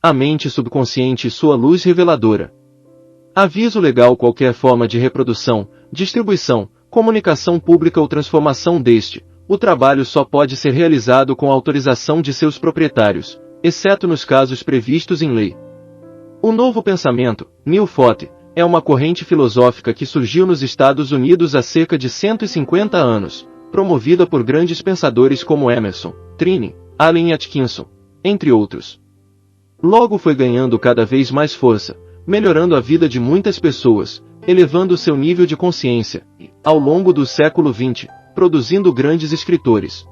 A mente subconsciente e sua luz reveladora. Aviso legal: qualquer forma de reprodução, distribuição, comunicação pública ou transformação deste, o trabalho só pode ser realizado com a autorização de seus proprietários, exceto nos casos previstos em lei. O novo pensamento, New Thought, é uma corrente filosófica que surgiu nos Estados Unidos há cerca de 150 anos, promovida por grandes pensadores como Emerson, Trini, Allen e Atkinson, entre outros. Logo foi ganhando cada vez mais força, melhorando a vida de muitas pessoas, elevando seu nível de consciência e, ao longo do século XX, produzindo grandes escritores.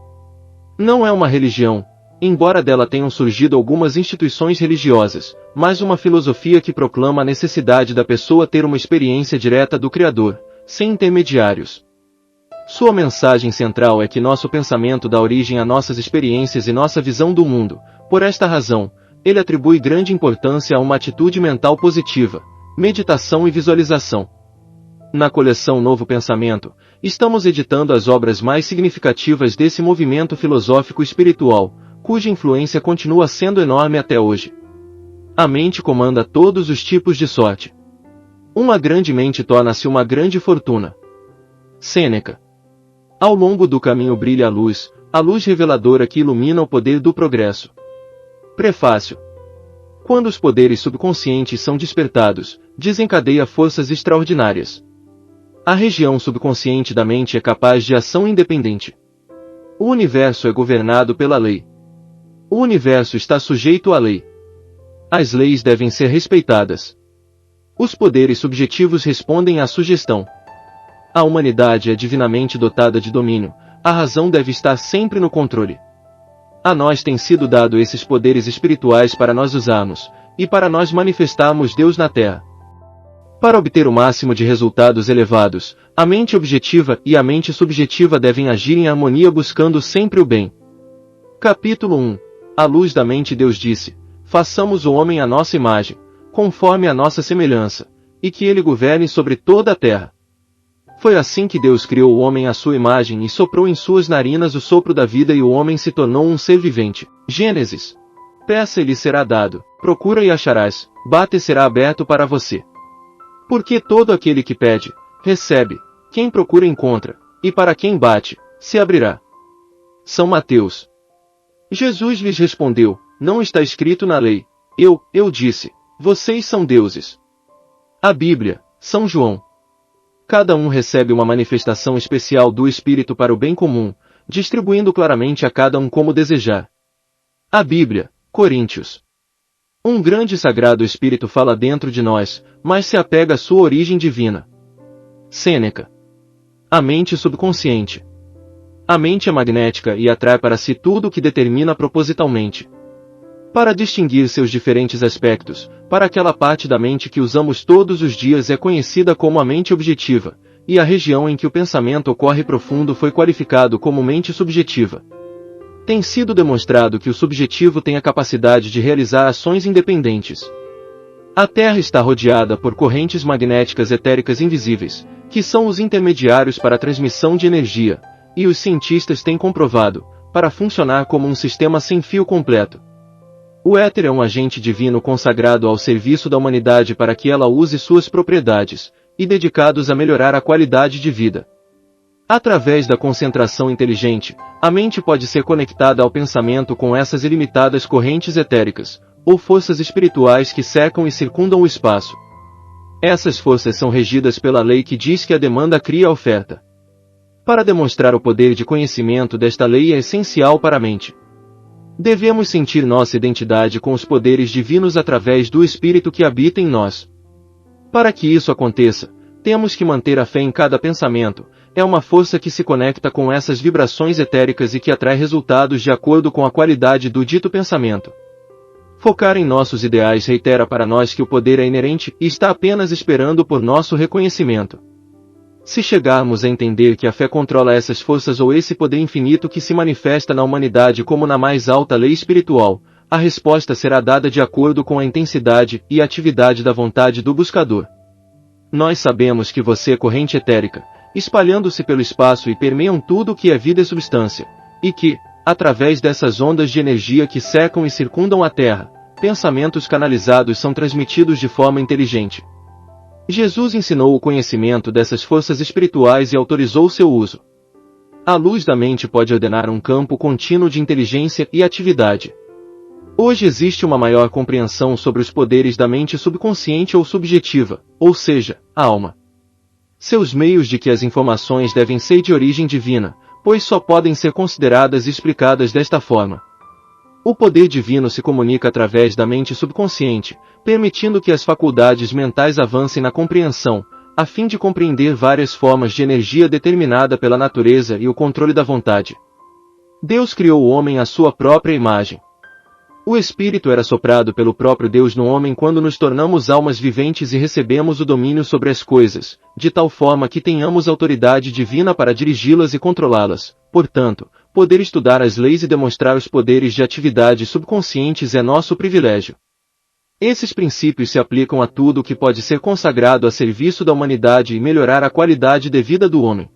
Não é uma religião, embora dela tenham surgido algumas instituições religiosas, mas uma filosofia que proclama a necessidade da pessoa ter uma experiência direta do Criador, sem intermediários. Sua mensagem central é que nosso pensamento dá origem a nossas experiências e nossa visão do mundo. Por esta razão, ele atribui grande importância a uma atitude mental positiva, meditação e visualização. Na coleção Novo Pensamento, estamos editando as obras mais significativas desse movimento filosófico espiritual, cuja influência continua sendo enorme até hoje. A mente comanda todos os tipos de sorte. Uma grande mente torna-se uma grande fortuna. Sêneca. Ao longo do caminho brilha a luz reveladora que ilumina o poder do progresso. Prefácio. Quando os poderes subconscientes são despertados, desencadeia forças extraordinárias. A região subconsciente da mente é capaz de ação independente. O universo é governado pela lei. O universo está sujeito à lei. As leis devem ser respeitadas. Os poderes subjetivos respondem à sugestão. A humanidade é divinamente dotada de domínio, a razão deve estar sempre no controle. A nós tem sido dado esses poderes espirituais para nós usarmos, e para nós manifestarmos Deus na Terra. Para obter o máximo de resultados elevados, a mente objetiva e a mente subjetiva devem agir em harmonia buscando sempre o bem. Capítulo 1. À luz da mente Deus disse: façamos o homem à nossa imagem, conforme a nossa semelhança, e que ele governe sobre toda a terra. Foi assim que Deus criou o homem à sua imagem e soprou em suas narinas o sopro da vida e o homem se tornou um ser vivente. Gênesis. Peça e lhe será dado, procura e acharás, bate e será aberto para você. Porque todo aquele que pede, recebe, quem procura encontra, e para quem bate, se abrirá. São Mateus. Jesus lhes respondeu: não está escrito na lei, eu disse, vocês são deuses. A Bíblia, São João. Cada um recebe uma manifestação especial do Espírito para o bem comum, distribuindo claramente a cada um como desejar. A Bíblia, Coríntios. Um grande e sagrado Espírito fala dentro de nós, mas se apega à sua origem divina. Sêneca. A mente subconsciente. A mente é magnética e atrai para si tudo o que determina propositalmente. Para distinguir seus diferentes aspectos, para aquela parte da mente que usamos todos os dias é conhecida como a mente objetiva, e a região em que o pensamento ocorre profundo foi qualificado como mente subjetiva. Tem sido demonstrado que o subjetivo tem a capacidade de realizar ações independentes. A Terra está rodeada por correntes magnéticas etéricas invisíveis, que são os intermediários para a transmissão de energia, e os cientistas têm comprovado, para funcionar como um sistema sem fio completo. O éter é um agente divino consagrado ao serviço da humanidade para que ela use suas propriedades, e dedicados a melhorar a qualidade de vida. Através da concentração inteligente, a mente pode ser conectada ao pensamento com essas ilimitadas correntes etéricas, ou forças espirituais que cercam e circundam o espaço. Essas forças são regidas pela lei que diz que a demanda cria a oferta. Para demonstrar o poder de conhecimento desta lei é essencial para a mente. Devemos sentir nossa identidade com os poderes divinos através do Espírito que habita em nós. Para que isso aconteça, temos que manter a fé em cada pensamento, é uma força que se conecta com essas vibrações etéricas e que atrai resultados de acordo com a qualidade do dito pensamento. Focar em nossos ideais reitera para nós que o poder é inerente e está apenas esperando por nosso reconhecimento. Se chegarmos a entender que a fé controla essas forças ou esse poder infinito que se manifesta na humanidade como na mais alta lei espiritual, a resposta será dada de acordo com a intensidade e atividade da vontade do buscador. Nós sabemos que você é corrente etérica, espalhando-se pelo espaço e permeiam tudo o que é vida e substância, e que, através dessas ondas de energia que cercam e circundam a Terra, pensamentos canalizados são transmitidos de forma inteligente. Jesus ensinou o conhecimento dessas forças espirituais e autorizou seu uso. A luz da mente pode ordenar um campo contínuo de inteligência e atividade. Hoje existe uma maior compreensão sobre os poderes da mente subconsciente ou subjetiva, ou seja, a alma. Seus meios de que as informações devem ser de origem divina, pois só podem ser consideradas e explicadas desta forma. O poder divino se comunica através da mente subconsciente, permitindo que as faculdades mentais avancem na compreensão, a fim de compreender várias formas de energia determinada pela natureza e o controle da vontade. Deus criou o homem à sua própria imagem. O Espírito era soprado pelo próprio Deus no homem quando nos tornamos almas viventes e recebemos o domínio sobre as coisas, de tal forma que tenhamos autoridade divina para dirigi-las e controlá-las. Portanto, poder estudar as leis e demonstrar os poderes de atividade subconscientes é nosso privilégio. Esses princípios se aplicam a tudo o que pode ser consagrado a serviço da humanidade e melhorar a qualidade de vida do homem.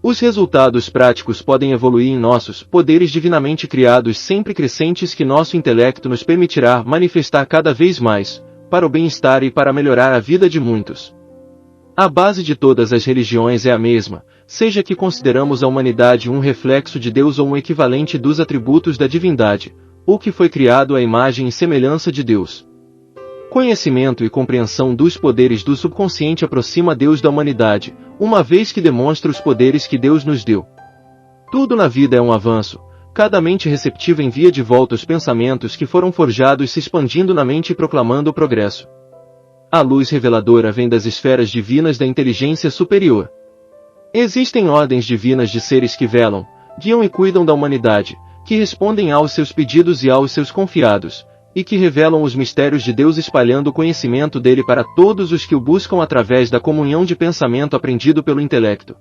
Os resultados práticos podem evoluir em nossos poderes divinamente criados sempre crescentes que nosso intelecto nos permitirá manifestar cada vez mais, para o bem-estar e para melhorar a vida de muitos. A base de todas as religiões é a mesma, seja que consideramos a humanidade um reflexo de Deus ou um equivalente dos atributos da divindade, ou que foi criado à imagem e semelhança de Deus. Conhecimento e compreensão dos poderes do subconsciente aproxima Deus da humanidade, uma vez que demonstra os poderes que Deus nos deu. Tudo na vida é um avanço, cada mente receptiva envia de volta os pensamentos que foram forjados se expandindo na mente e proclamando o progresso. A luz reveladora vem das esferas divinas da inteligência superior. Existem ordens divinas de seres que velam, guiam e cuidam da humanidade, que respondem aos seus pedidos e aos seus confiados, e que revelam os mistérios de Deus espalhando o conhecimento dele para todos os que o buscam através da comunhão de pensamento aprendido pelo intelecto.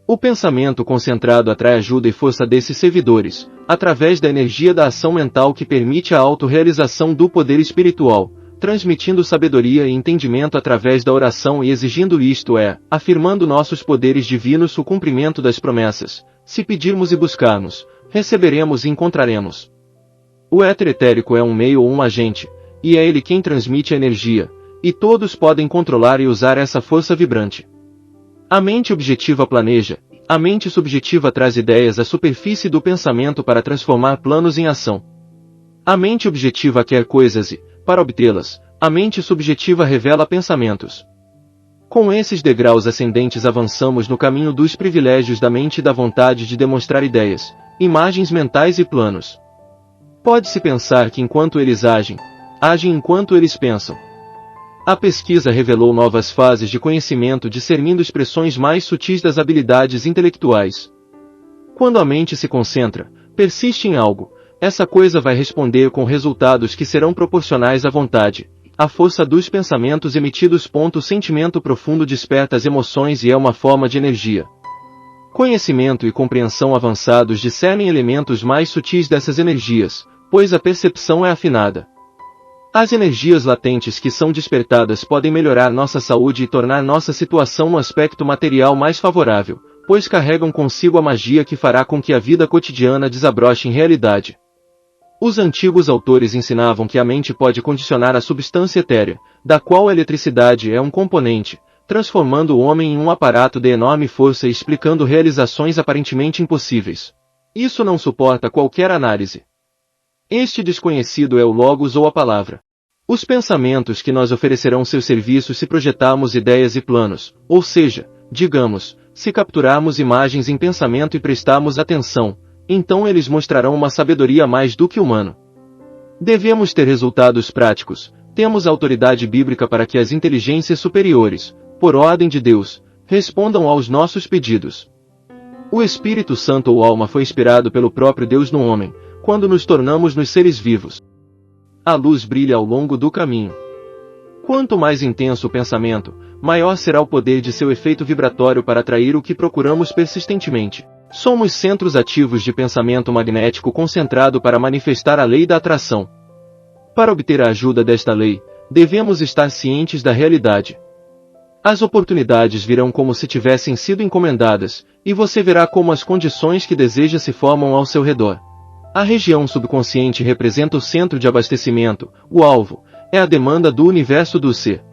O pensamento concentrado atrai ajuda e força desses servidores, através da energia da ação mental que permite a autorrealização do poder espiritual, transmitindo sabedoria e entendimento através da oração e exigindo isto é, afirmando nossos poderes divinos o cumprimento das promessas. Se pedirmos e buscarmos, receberemos e encontraremos. O éter etérico é um meio ou um agente, e é ele quem transmite a energia, e todos podem controlar e usar essa força vibrante. A mente objetiva planeja, a mente subjetiva traz ideias à superfície do pensamento para transformar planos em ação. A mente objetiva quer coisas e, para obtê-las, a mente subjetiva revela pensamentos. Com esses degraus ascendentes avançamos no caminho dos privilégios da mente e da vontade de demonstrar ideias, imagens mentais e planos. Pode-se pensar que enquanto eles agem enquanto eles pensam. A pesquisa revelou novas fases de conhecimento discernindo expressões mais sutis das habilidades intelectuais. Quando a mente se concentra, persiste em algo, essa coisa vai responder com resultados que serão proporcionais à vontade, à força dos pensamentos emitidos. O sentimento profundo desperta as emoções e é uma forma de energia. Conhecimento e compreensão avançados discernem elementos mais sutis dessas energias, pois a percepção é afinada. As energias latentes que são despertadas podem melhorar nossa saúde e tornar nossa situação no aspecto material mais favorável, pois carregam consigo a magia que fará com que a vida cotidiana desabroche em realidade. Os antigos autores ensinavam que a mente pode condicionar a substância etérea, da qual a eletricidade é um componente, transformando o homem em um aparato de enorme força e explicando realizações aparentemente impossíveis. Isso não suporta qualquer análise. Este desconhecido é o Logos ou a palavra. Os pensamentos que nós oferecerão seus serviços se projetarmos ideias e planos, ou seja, digamos, se capturarmos imagens em pensamento e prestarmos atenção, então eles mostrarão uma sabedoria mais do que humana. Devemos ter resultados práticos, temos autoridade bíblica para que as inteligências superiores, por ordem de Deus, respondam aos nossos pedidos. O Espírito Santo ou alma foi inspirado pelo próprio Deus no homem, quando nos tornamos nos seres vivos. A luz brilha ao longo do caminho. Quanto mais intenso o pensamento, maior será o poder de seu efeito vibratório para atrair o que procuramos persistentemente. Somos centros ativos de pensamento magnético concentrado para manifestar a lei da atração. Para obter a ajuda desta lei, devemos estar cientes da realidade. As oportunidades virão como se tivessem sido encomendadas, e você verá como as condições que deseja se formam ao seu redor. A região subconsciente representa o centro de abastecimento, o alvo, é a demanda do universo do ser.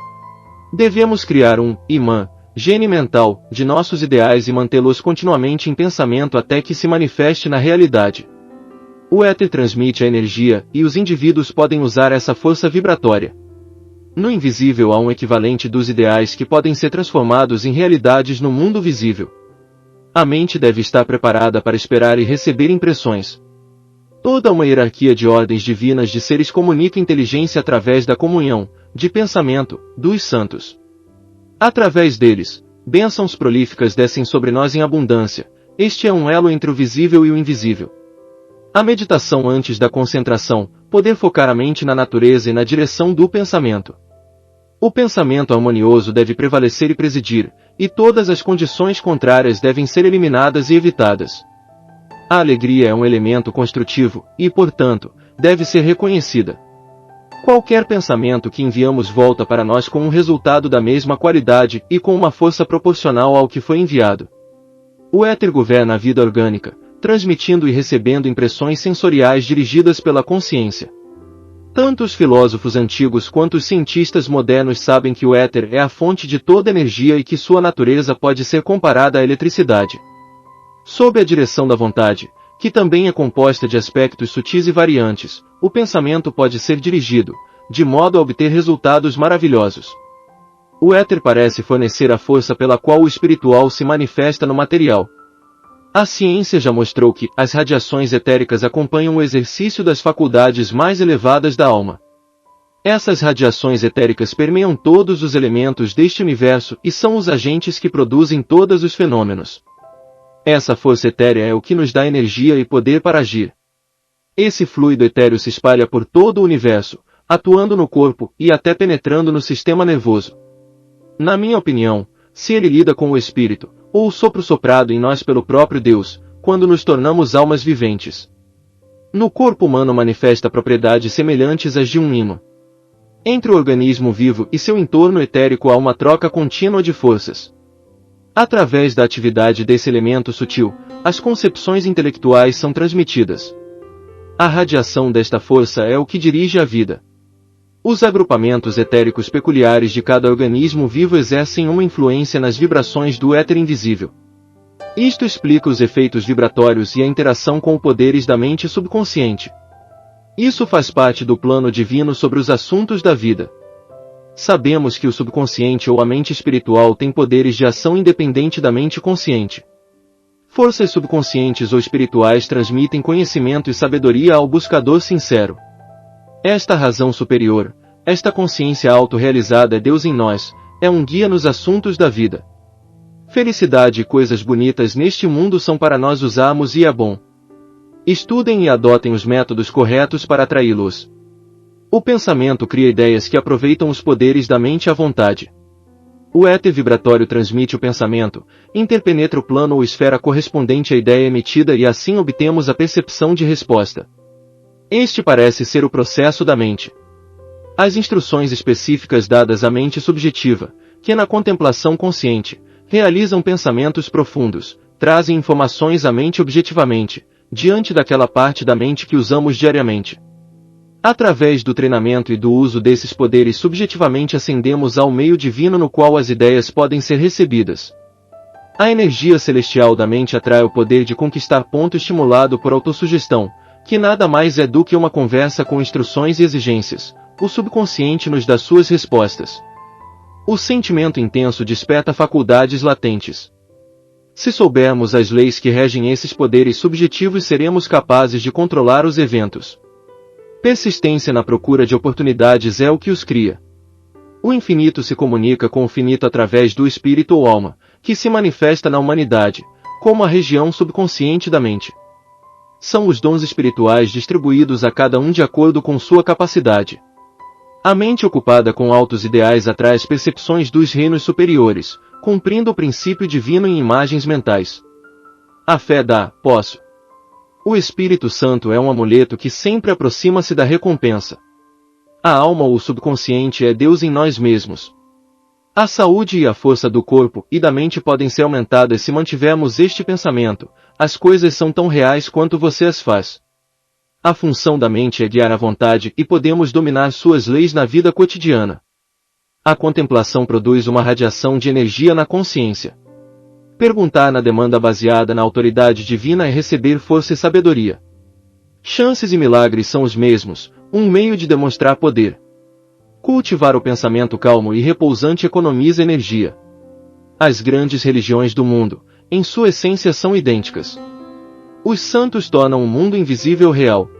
Devemos criar um imã, gene mental, de nossos ideais e mantê-los continuamente em pensamento até que se manifeste na realidade. O éter transmite a energia, e os indivíduos podem usar essa força vibratória. No invisível há um equivalente dos ideais que podem ser transformados em realidades no mundo visível. A mente deve estar preparada para esperar e receber impressões. Toda uma hierarquia de ordens divinas de seres comunica inteligência através da comunhão, de pensamento, dos santos. Através deles, bênçãos prolíficas descem sobre nós em abundância. Este é um elo entre o visível e o invisível. A meditação antes da concentração, poder focar a mente na natureza e na direção do pensamento. O pensamento harmonioso deve prevalecer e presidir, e todas as condições contrárias devem ser eliminadas e evitadas. A alegria é um elemento construtivo, e, portanto, deve ser reconhecida. Qualquer pensamento que enviamos volta para nós com um resultado da mesma qualidade e com uma força proporcional ao que foi enviado. O éter governa a vida orgânica, transmitindo e recebendo impressões sensoriais dirigidas pela consciência. Tanto os filósofos antigos quanto os cientistas modernos sabem que o éter é a fonte de toda energia e que sua natureza pode ser comparada à eletricidade. Sob a direção da vontade, que também é composta de aspectos sutis e variantes, o pensamento pode ser dirigido, de modo a obter resultados maravilhosos. O éter parece fornecer a força pela qual o espiritual se manifesta no material. A ciência já mostrou que as radiações etéricas acompanham o exercício das faculdades mais elevadas da alma. Essas radiações etéricas permeiam todos os elementos deste universo e são os agentes que produzem todos os fenômenos. Essa força etérea é o que nos dá energia e poder para agir. Esse fluido etéreo se espalha por todo o universo, atuando no corpo e até penetrando no sistema nervoso. Na minha opinião, se ele lida com o espírito, ou o sopro soprado em nós pelo próprio Deus, quando nos tornamos almas viventes. No corpo humano manifesta propriedades semelhantes às de um ímã. Entre o organismo vivo e seu entorno etérico há uma troca contínua de forças. Através da atividade desse elemento sutil, as concepções intelectuais são transmitidas. A radiação desta força é o que dirige a vida. Os agrupamentos etéricos peculiares de cada organismo vivo exercem uma influência nas vibrações do éter invisível. Isto explica os efeitos vibratórios e a interação com os poderes da mente subconsciente. Isso faz parte do plano divino sobre os assuntos da vida. Sabemos que o subconsciente ou a mente espiritual tem poderes de ação independente da mente consciente. Forças subconscientes ou espirituais transmitem conhecimento e sabedoria ao buscador sincero. Esta razão superior, esta consciência autorrealizada é Deus em nós, é um guia nos assuntos da vida. Felicidade e coisas bonitas neste mundo são para nós usarmos e é bom. Estudem e adotem os métodos corretos para atraí-los. O pensamento cria ideias que aproveitam os poderes da mente à vontade. O éter vibratório transmite o pensamento, interpenetra o plano ou esfera correspondente à ideia emitida e assim obtemos a percepção de resposta. Este parece ser o processo da mente. As instruções específicas dadas à mente subjetiva, que na contemplação consciente, realizam pensamentos profundos, trazem informações à mente objetivamente, diante daquela parte da mente que usamos diariamente. Através do treinamento e do uso desses poderes subjetivamente ascendemos ao meio divino no qual as ideias podem ser recebidas. A energia celestial da mente atrai o poder de conquistar ponto estimulado por autossugestão, que nada mais é do que uma conversa com instruções e exigências. O subconsciente nos dá suas respostas. O sentimento intenso desperta faculdades latentes. Se soubermos as leis que regem esses poderes subjetivos, seremos capazes de controlar os eventos. Persistência na procura de oportunidades é o que os cria. O infinito se comunica com o finito através do espírito ou alma, que se manifesta na humanidade, como a região subconsciente da mente. São os dons espirituais distribuídos a cada um de acordo com sua capacidade. A mente ocupada com altos ideais atrai as percepções dos reinos superiores, cumprindo o princípio divino em imagens mentais. A fé dá, posso. O Espírito Santo é um amuleto que sempre aproxima-se da recompensa. A alma ou o subconsciente é Deus em nós mesmos. A saúde e a força do corpo e da mente podem ser aumentadas se mantivermos este pensamento: as coisas são tão reais quanto você as faz. A função da mente é guiar a vontade e podemos dominar suas leis na vida cotidiana. A contemplação produz uma radiação de energia na consciência. Perguntar na demanda baseada na autoridade divina é receber força e sabedoria. Chances e milagres são os mesmos, um meio de demonstrar poder. Cultivar o pensamento calmo e repousante economiza energia. As grandes religiões do mundo, em sua essência, são idênticas. Os santos tornam o mundo invisível real.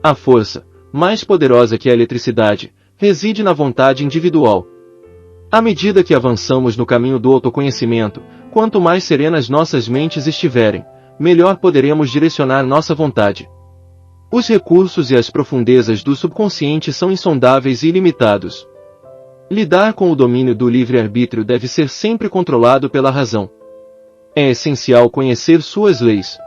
A força, mais poderosa que a eletricidade, reside na vontade individual. À medida que avançamos no caminho do autoconhecimento, quanto mais serenas nossas mentes estiverem, melhor poderemos direcionar nossa vontade. Os recursos e as profundezas do subconsciente são insondáveis e ilimitados. Lidar com o domínio do livre-arbítrio deve ser sempre controlado pela razão. É essencial conhecer suas leis.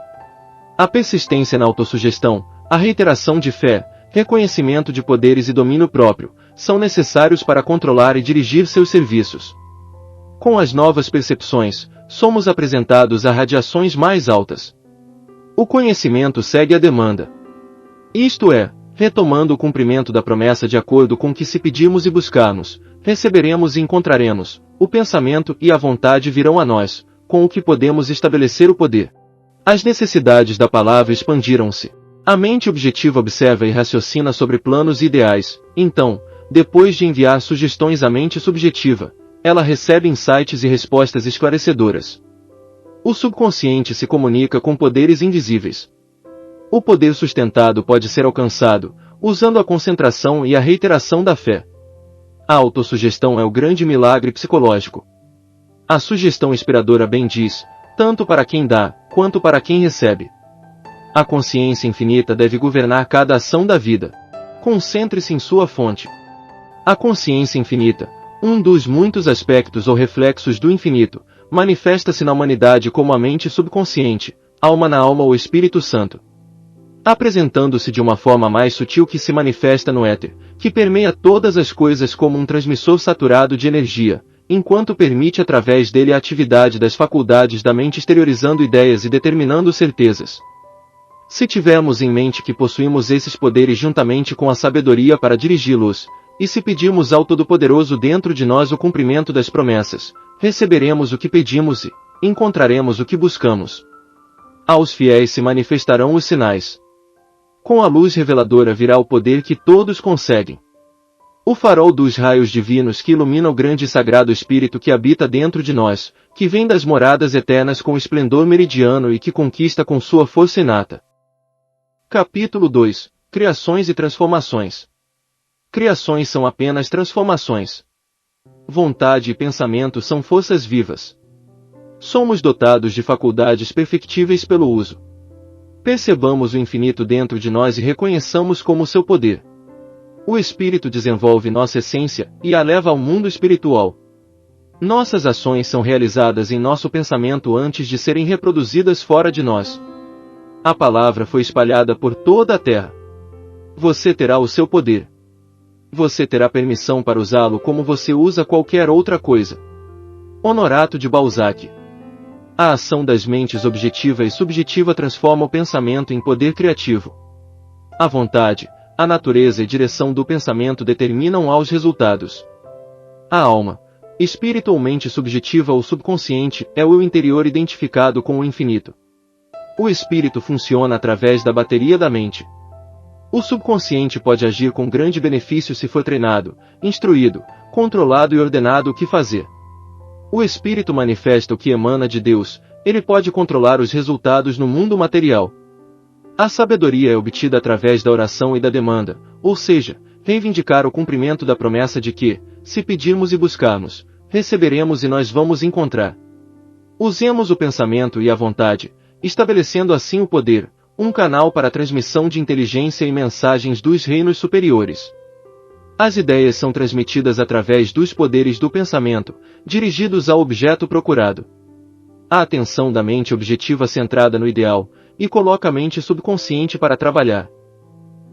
A persistência na autossugestão, a reiteração de fé, reconhecimento de poderes e domínio próprio, são necessários para controlar e dirigir seus serviços. Com as novas percepções, somos apresentados a radiações mais altas. O conhecimento segue a demanda. Isto é, retomando o cumprimento da promessa de acordo com que se pedirmos e buscarmos, receberemos e encontraremos, o pensamento e a vontade virão a nós, com o que podemos estabelecer o poder. As necessidades da palavra expandiram-se. A mente objetiva observa e raciocina sobre planos e ideais, então, depois de enviar sugestões à mente subjetiva, ela recebe insights e respostas esclarecedoras. O subconsciente se comunica com poderes invisíveis. O poder sustentado pode ser alcançado, usando a concentração e a reiteração da fé. A autossugestão é o grande milagre psicológico. A sugestão inspiradora bem diz, tanto para quem dá, quanto para quem recebe. A consciência infinita deve governar cada ação da vida. Concentre-se em sua fonte. A consciência infinita, um dos muitos aspectos ou reflexos do infinito, manifesta-se na humanidade como a mente subconsciente, alma na alma ou Espírito Santo. Apresentando-se de uma forma mais sutil que se manifesta no éter, que permeia todas as coisas como um transmissor saturado de energia, enquanto permite através dele a atividade das faculdades da mente exteriorizando ideias e determinando certezas. Se tivermos em mente que possuímos esses poderes juntamente com a sabedoria para dirigi-los, e se pedirmos ao Todo-Poderoso dentro de nós o cumprimento das promessas, receberemos o que pedimos e encontraremos o que buscamos. Aos fiéis se manifestarão os sinais. Com a luz reveladora virá o poder que todos conseguem. O farol dos raios divinos que ilumina o grande e sagrado Espírito que habita dentro de nós, que vem das moradas eternas com esplendor meridiano e que conquista com sua força inata. Capítulo 2 – Criações e Transformações. Criações são apenas transformações. Vontade e pensamento são forças vivas. Somos dotados de faculdades perfectíveis pelo uso. Percebamos o infinito dentro de nós e reconheçamos como seu poder. O Espírito desenvolve nossa essência e a leva ao mundo espiritual. Nossas ações são realizadas em nosso pensamento antes de serem reproduzidas fora de nós. A palavra foi espalhada por toda a terra. Você terá o seu poder. Você terá permissão para usá-lo como você usa qualquer outra coisa. Honorato de Balzac. A ação das mentes objetiva e subjetiva transforma o pensamento em poder criativo. A vontade, a natureza e direção do pensamento determinam aos resultados. A alma, espírito ou mente subjetiva ou subconsciente, é o eu interior identificado com o infinito. O espírito funciona através da bateria da mente. O subconsciente pode agir com grande benefício se for treinado, instruído, controlado e ordenado o que fazer. O espírito manifesta o que emana de Deus, ele pode controlar os resultados no mundo material. A sabedoria é obtida através da oração e da demanda, ou seja, reivindicar o cumprimento da promessa de que, se pedirmos e buscarmos, receberemos e nós vamos encontrar. Usemos o pensamento e a vontade, estabelecendo assim o poder, um canal para a transmissão de inteligência e mensagens dos reinos superiores. As ideias são transmitidas através dos poderes do pensamento, dirigidos ao objeto procurado. A atenção da mente objetiva centrada no ideal, e coloca a mente subconsciente para trabalhar.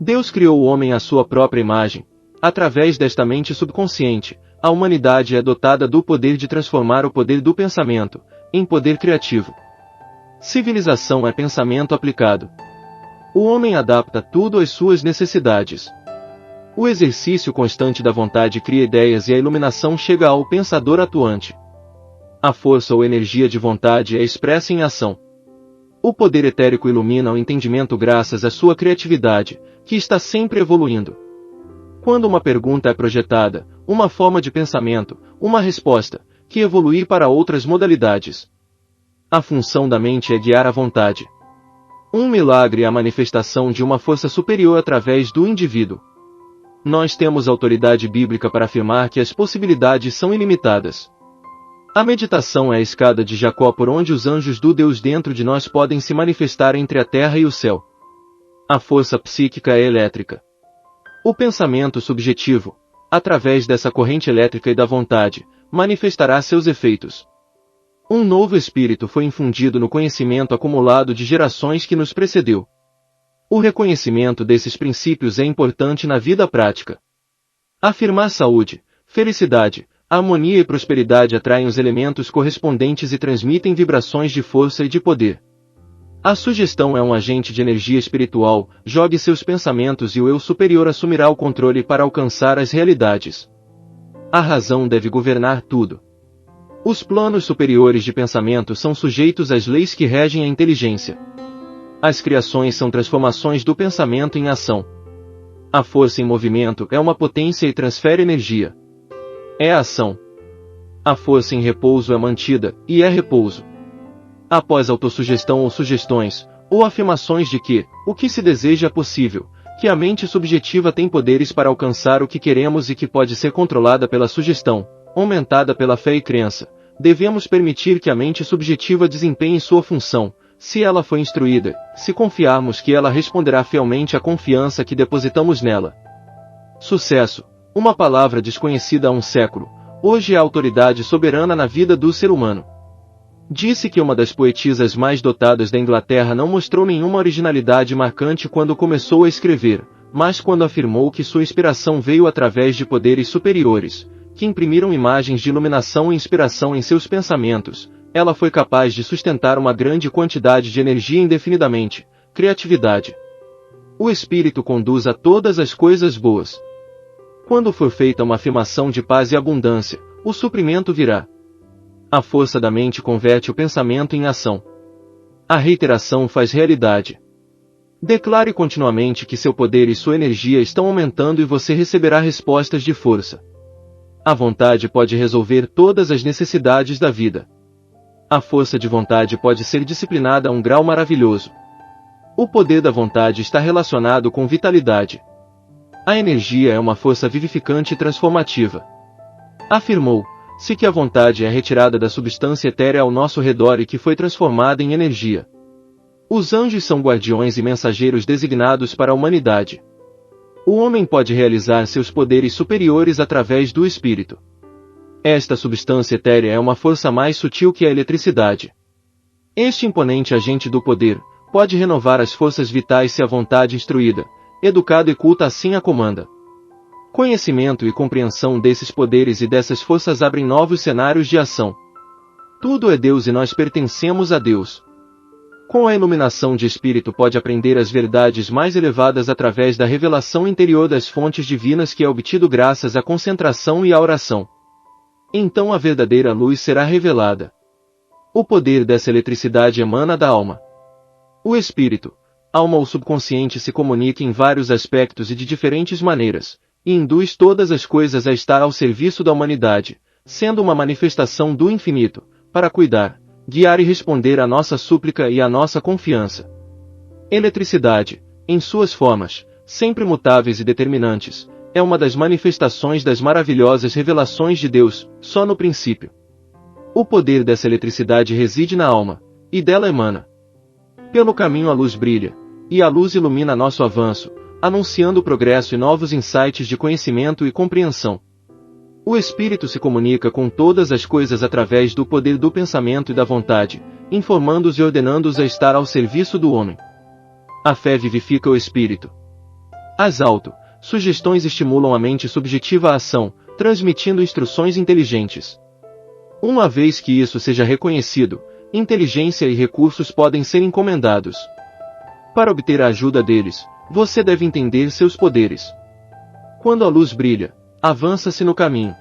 Deus criou o homem à sua própria imagem. Através desta mente subconsciente, a humanidade é dotada do poder de transformar o poder do pensamento em poder criativo. Civilização é pensamento aplicado. O homem adapta tudo às suas necessidades. O exercício constante da vontade cria ideias e a iluminação chega ao pensador atuante. A força ou energia de vontade é expressa em ação. O poder etérico ilumina o entendimento graças à sua criatividade, que está sempre evoluindo. Quando uma pergunta é projetada, uma forma de pensamento, uma resposta, que evolui para outras modalidades. A função da mente é guiar a vontade. Um milagre é a manifestação de uma força superior através do indivíduo. Nós temos autoridade bíblica para afirmar que as possibilidades são ilimitadas. A meditação é a escada de Jacó por onde os anjos do Deus dentro de nós podem se manifestar entre a terra e o céu. A força psíquica é elétrica. O pensamento subjetivo, através dessa corrente elétrica e da vontade, manifestará seus efeitos. Um novo espírito foi infundido no conhecimento acumulado de gerações que nos precedeu. O reconhecimento desses princípios é importante na vida prática. Afirmar saúde, felicidade, harmonia e prosperidade atraem os elementos correspondentes e transmitem vibrações de força e de poder. A sugestão é um agente de energia espiritual, jogue seus pensamentos e o eu superior assumirá o controle para alcançar as realidades. A razão deve governar tudo. Os planos superiores de pensamento são sujeitos às leis que regem a inteligência. As criações são transformações do pensamento em ação. A força em movimento é uma potência e transfere energia. É a ação. A força em repouso é mantida, e é repouso. Após autossugestão ou sugestões, ou afirmações de que o que se deseja é possível, que a mente subjetiva tem poderes para alcançar o que queremos e que pode ser controlada pela sugestão, aumentada pela fé e crença, devemos permitir que a mente subjetiva desempenhe sua função, se ela foi instruída, se confiarmos que ela responderá fielmente à confiança que depositamos nela. Sucesso, uma palavra desconhecida há um século, hoje é a autoridade soberana na vida do ser humano. Disse que uma das poetisas mais dotadas da Inglaterra não mostrou nenhuma originalidade marcante quando começou a escrever, mas quando afirmou que sua inspiração veio através de poderes superiores, que imprimiram imagens de iluminação e inspiração em seus pensamentos, ela foi capaz de sustentar uma grande quantidade de energia indefinidamente, criatividade. O espírito conduz a todas as coisas boas. Quando for feita uma afirmação de paz e abundância, o suprimento virá. A força da mente converte o pensamento em ação. A reiteração faz realidade. Declare continuamente que seu poder e sua energia estão aumentando e você receberá respostas de força. A vontade pode resolver todas as necessidades da vida. A força de vontade pode ser disciplinada a um grau maravilhoso. O poder da vontade está relacionado com vitalidade. A energia é uma força vivificante e transformativa. Afirmou-se que a vontade é retirada da substância etérea ao nosso redor e que foi transformada em energia. Os anjos são guardiões e mensageiros designados para a humanidade. O homem pode realizar seus poderes superiores através do espírito. Esta substância etérea é uma força mais sutil que a eletricidade. Este imponente agente do poder pode renovar as forças vitais se a vontade instruída, educada e culta assim a comanda. Conhecimento e compreensão desses poderes e dessas forças abrem novos cenários de ação. Tudo é Deus e nós pertencemos a Deus. Com a iluminação de espírito pode aprender as verdades mais elevadas através da revelação interior das fontes divinas que é obtido graças à concentração e à oração. Então a verdadeira luz será revelada. O poder dessa eletricidade emana da alma. O espírito, alma ou subconsciente se comunica em vários aspectos e de diferentes maneiras, e induz todas as coisas a estar ao serviço da humanidade, sendo uma manifestação do infinito, para cuidar, guiar e responder à nossa súplica e à nossa confiança. Eletricidade, em suas formas, sempre mutáveis e determinantes, é uma das manifestações das maravilhosas revelações de Deus, só no princípio. O poder dessa eletricidade reside na alma, e dela emana. Pelo caminho a luz brilha, e a luz ilumina nosso avanço, anunciando o progresso e novos insights de conhecimento e compreensão. O espírito se comunica com todas as coisas através do poder do pensamento e da vontade, informando-os e ordenando-os a estar ao serviço do homem. A fé vivifica o espírito. As sugestões estimulam a mente subjetiva à ação, transmitindo instruções inteligentes. Uma vez que isso seja reconhecido, inteligência e recursos podem ser encomendados. Para obter a ajuda deles, você deve entender seus poderes. Quando a luz brilha, avança-se no caminho.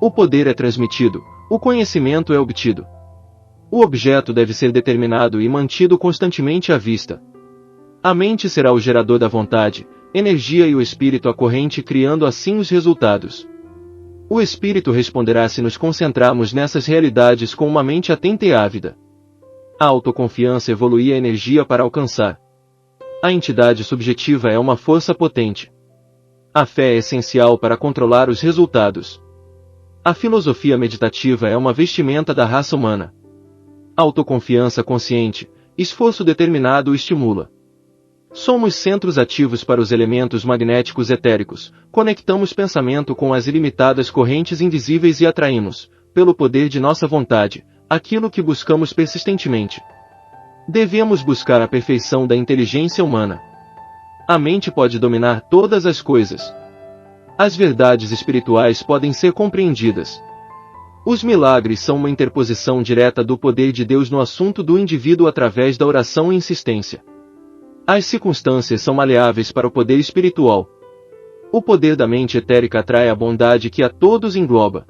O poder é transmitido, o conhecimento é obtido. O objeto deve ser determinado e mantido constantemente à vista. A mente será o gerador da vontade, energia e o espírito a corrente, criando assim os resultados. O espírito responderá se nos concentrarmos nessas realidades com uma mente atenta e ávida. A autoconfiança evolui a energia para alcançar. A entidade subjetiva é uma força potente. A fé é essencial para controlar os resultados. A filosofia meditativa é uma vestimenta da raça humana. Autoconfiança consciente, esforço determinado o estimula. Somos centros ativos para os elementos magnéticos etéricos, conectamos pensamento com as ilimitadas correntes invisíveis e atraímos, pelo poder de nossa vontade, aquilo que buscamos persistentemente. Devemos buscar a perfeição da inteligência humana. A mente pode dominar todas as coisas. As verdades espirituais podem ser compreendidas. Os milagres são uma interposição direta do poder de Deus no assunto do indivíduo através da oração e insistência. As circunstâncias são maleáveis para o poder espiritual. O poder da mente etérica atrai a bondade que a todos engloba.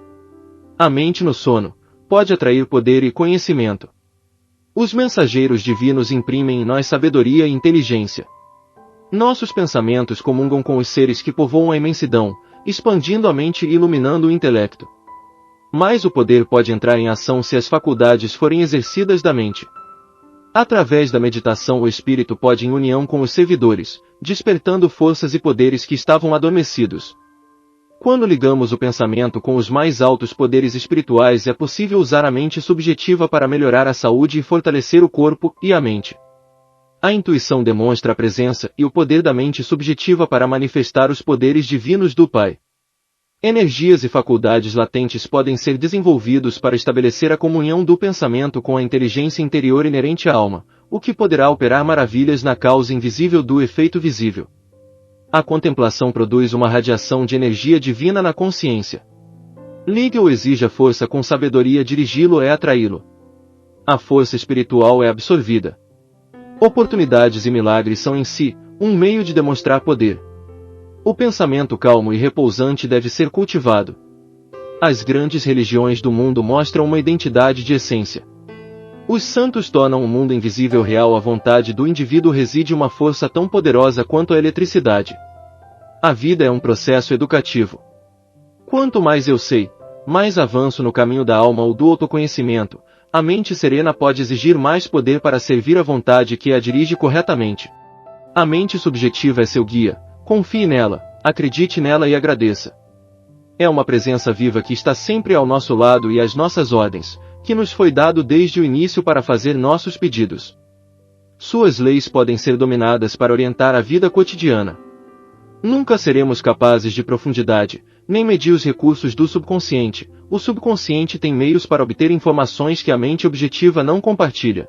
A mente no sono pode atrair poder e conhecimento. Os mensageiros divinos imprimem em nós sabedoria e inteligência. Nossos pensamentos comungam com os seres que povoam a imensidão, expandindo a mente e iluminando o intelecto. Mas o poder pode entrar em ação se as faculdades forem exercidas da mente. Através da meditação o espírito pode em união com os servidores, despertando forças e poderes que estavam adormecidos. Quando ligamos o pensamento com os mais altos poderes espirituais é possível usar a mente subjetiva para melhorar a saúde e fortalecer o corpo e a mente. A intuição demonstra a presença e o poder da mente subjetiva para manifestar os poderes divinos do Pai. Energias e faculdades latentes podem ser desenvolvidos para estabelecer a comunhão do pensamento com a inteligência interior inerente à alma, o que poderá operar maravilhas na causa invisível do efeito visível. A contemplação produz uma radiação de energia divina na consciência. Ligue ou exija força com sabedoria, dirigi-lo é atraí-lo. A força espiritual é absorvida. Oportunidades e milagres são em si um meio de demonstrar poder. O pensamento calmo e repousante deve ser cultivado. As grandes religiões do mundo mostram uma identidade de essência. Os santos tornam o mundo invisível real. À vontade do indivíduo reside uma força tão poderosa quanto a eletricidade. A vida é um processo educativo. Quanto mais eu sei, mais avanço no caminho da alma ou do autoconhecimento. A mente serena pode exigir mais poder para servir a vontade que a dirige corretamente. A mente subjetiva é seu guia. Confie nela, acredite nela e agradeça. É uma presença viva que está sempre ao nosso lado e às nossas ordens, que nos foi dado desde o início para fazer nossos pedidos. Suas leis podem ser dominadas para orientar a vida cotidiana. Nunca seremos capazes de profundidade, nem medir os recursos do subconsciente. O subconsciente tem meios para obter informações que a mente objetiva não compartilha.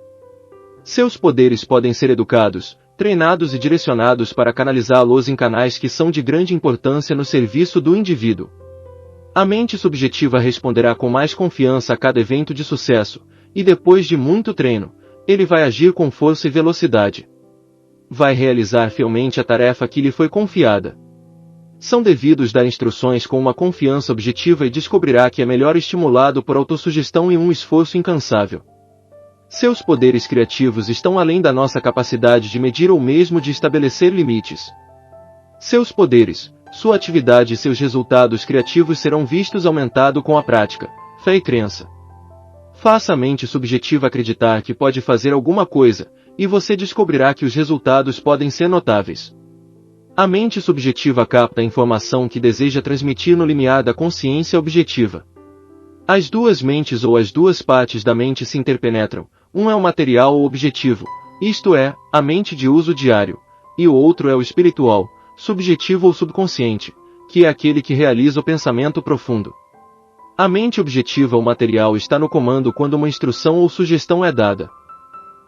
Seus poderes podem ser educados, treinados e direcionados para canalizá-los em canais que são de grande importância no serviço do indivíduo. A mente subjetiva responderá com mais confiança a cada evento de sucesso, e depois de muito treino, ele vai agir com força e velocidade. Vai realizar fielmente a tarefa que lhe foi confiada. São devidos dar instruções com uma confiança objetiva e descobrirá que é melhor estimulado por autossugestão e um esforço incansável. Seus poderes criativos estão além da nossa capacidade de medir ou mesmo de estabelecer limites. Seus poderes, sua atividade e seus resultados criativos serão vistos aumentado com a prática, fé e crença. Faça a mente subjetiva acreditar que pode fazer alguma coisa, e você descobrirá que os resultados podem ser notáveis. A mente subjetiva capta a informação que deseja transmitir no limiar da consciência objetiva. As duas mentes ou as duas partes da mente se interpenetram, um é o material ou objetivo, isto é, a mente de uso diário, e o outro é o espiritual, subjetivo ou subconsciente, que é aquele que realiza o pensamento profundo. A mente objetiva ou material está no comando quando uma instrução ou sugestão é dada.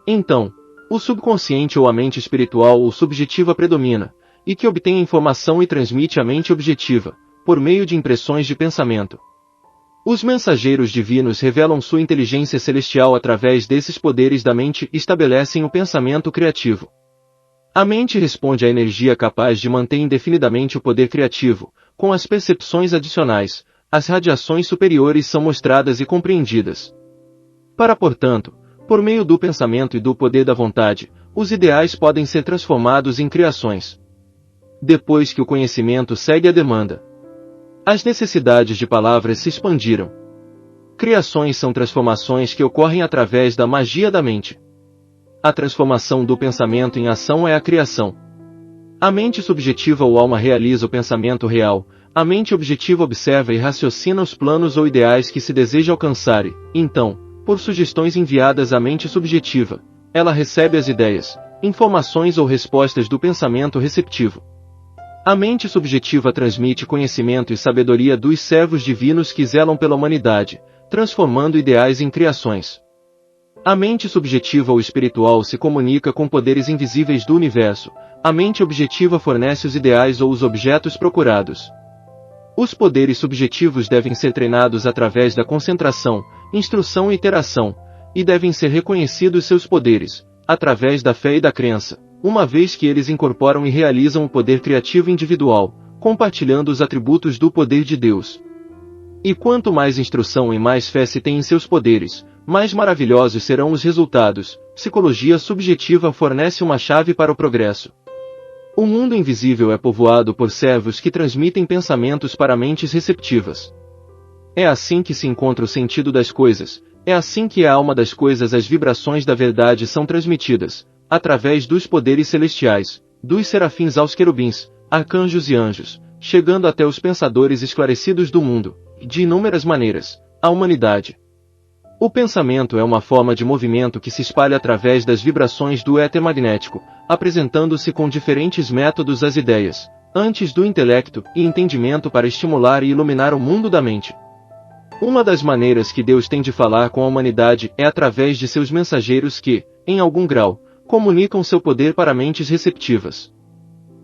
Então, o subconsciente ou a mente espiritual ou subjetiva predomina, e que obtém a informação e transmite à mente objetiva, por meio de impressões de pensamento. Os mensageiros divinos revelam sua inteligência celestial através desses poderes da mente e estabelecem o pensamento criativo. A mente responde à energia capaz de manter indefinidamente o poder criativo, com as percepções adicionais, as radiações superiores são mostradas e compreendidas. Portanto, por meio do pensamento e do poder da vontade, os ideais podem ser transformados em criações. Depois que o conhecimento segue a demanda, as necessidades de palavras se expandiram. Criações são transformações que ocorrem através da magia da mente. A transformação do pensamento em ação é a criação. A mente subjetiva ou alma realiza o pensamento real, a mente objetiva observa e raciocina os planos ou ideais que se deseja alcançar e, então, por sugestões enviadas à mente subjetiva, ela recebe as ideias, informações ou respostas do pensamento receptivo. A mente subjetiva transmite conhecimento e sabedoria dos servos divinos que zelam pela humanidade, transformando ideais em criações. A mente subjetiva ou espiritual se comunica com poderes invisíveis do universo, a mente objetiva fornece os ideais ou os objetos procurados. Os poderes subjetivos devem ser treinados através da concentração, instrução e iteração, e devem ser reconhecidos seus poderes, através da fé e da crença, uma vez que eles incorporam e realizam o poder criativo individual, compartilhando os atributos do poder de Deus. E quanto mais instrução e mais fé se tem em seus poderes, mais maravilhosos serão os resultados. Psicologia subjetiva fornece uma chave para o progresso. O mundo invisível é povoado por servos que transmitem pensamentos para mentes receptivas. É assim que se encontra o sentido das coisas, é assim que a alma das coisas, as vibrações da verdade são transmitidas, através dos poderes celestiais, dos serafins aos querubins, arcanjos e anjos, chegando até os pensadores esclarecidos do mundo, de inúmeras maneiras, a humanidade. O pensamento é uma forma de movimento que se espalha através das vibrações do éter magnético, apresentando-se com diferentes métodos às ideias, antes do intelecto e entendimento para estimular e iluminar o mundo da mente. Uma das maneiras que Deus tem de falar com a humanidade é através de seus mensageiros que, em algum grau, comunicam seu poder para mentes receptivas.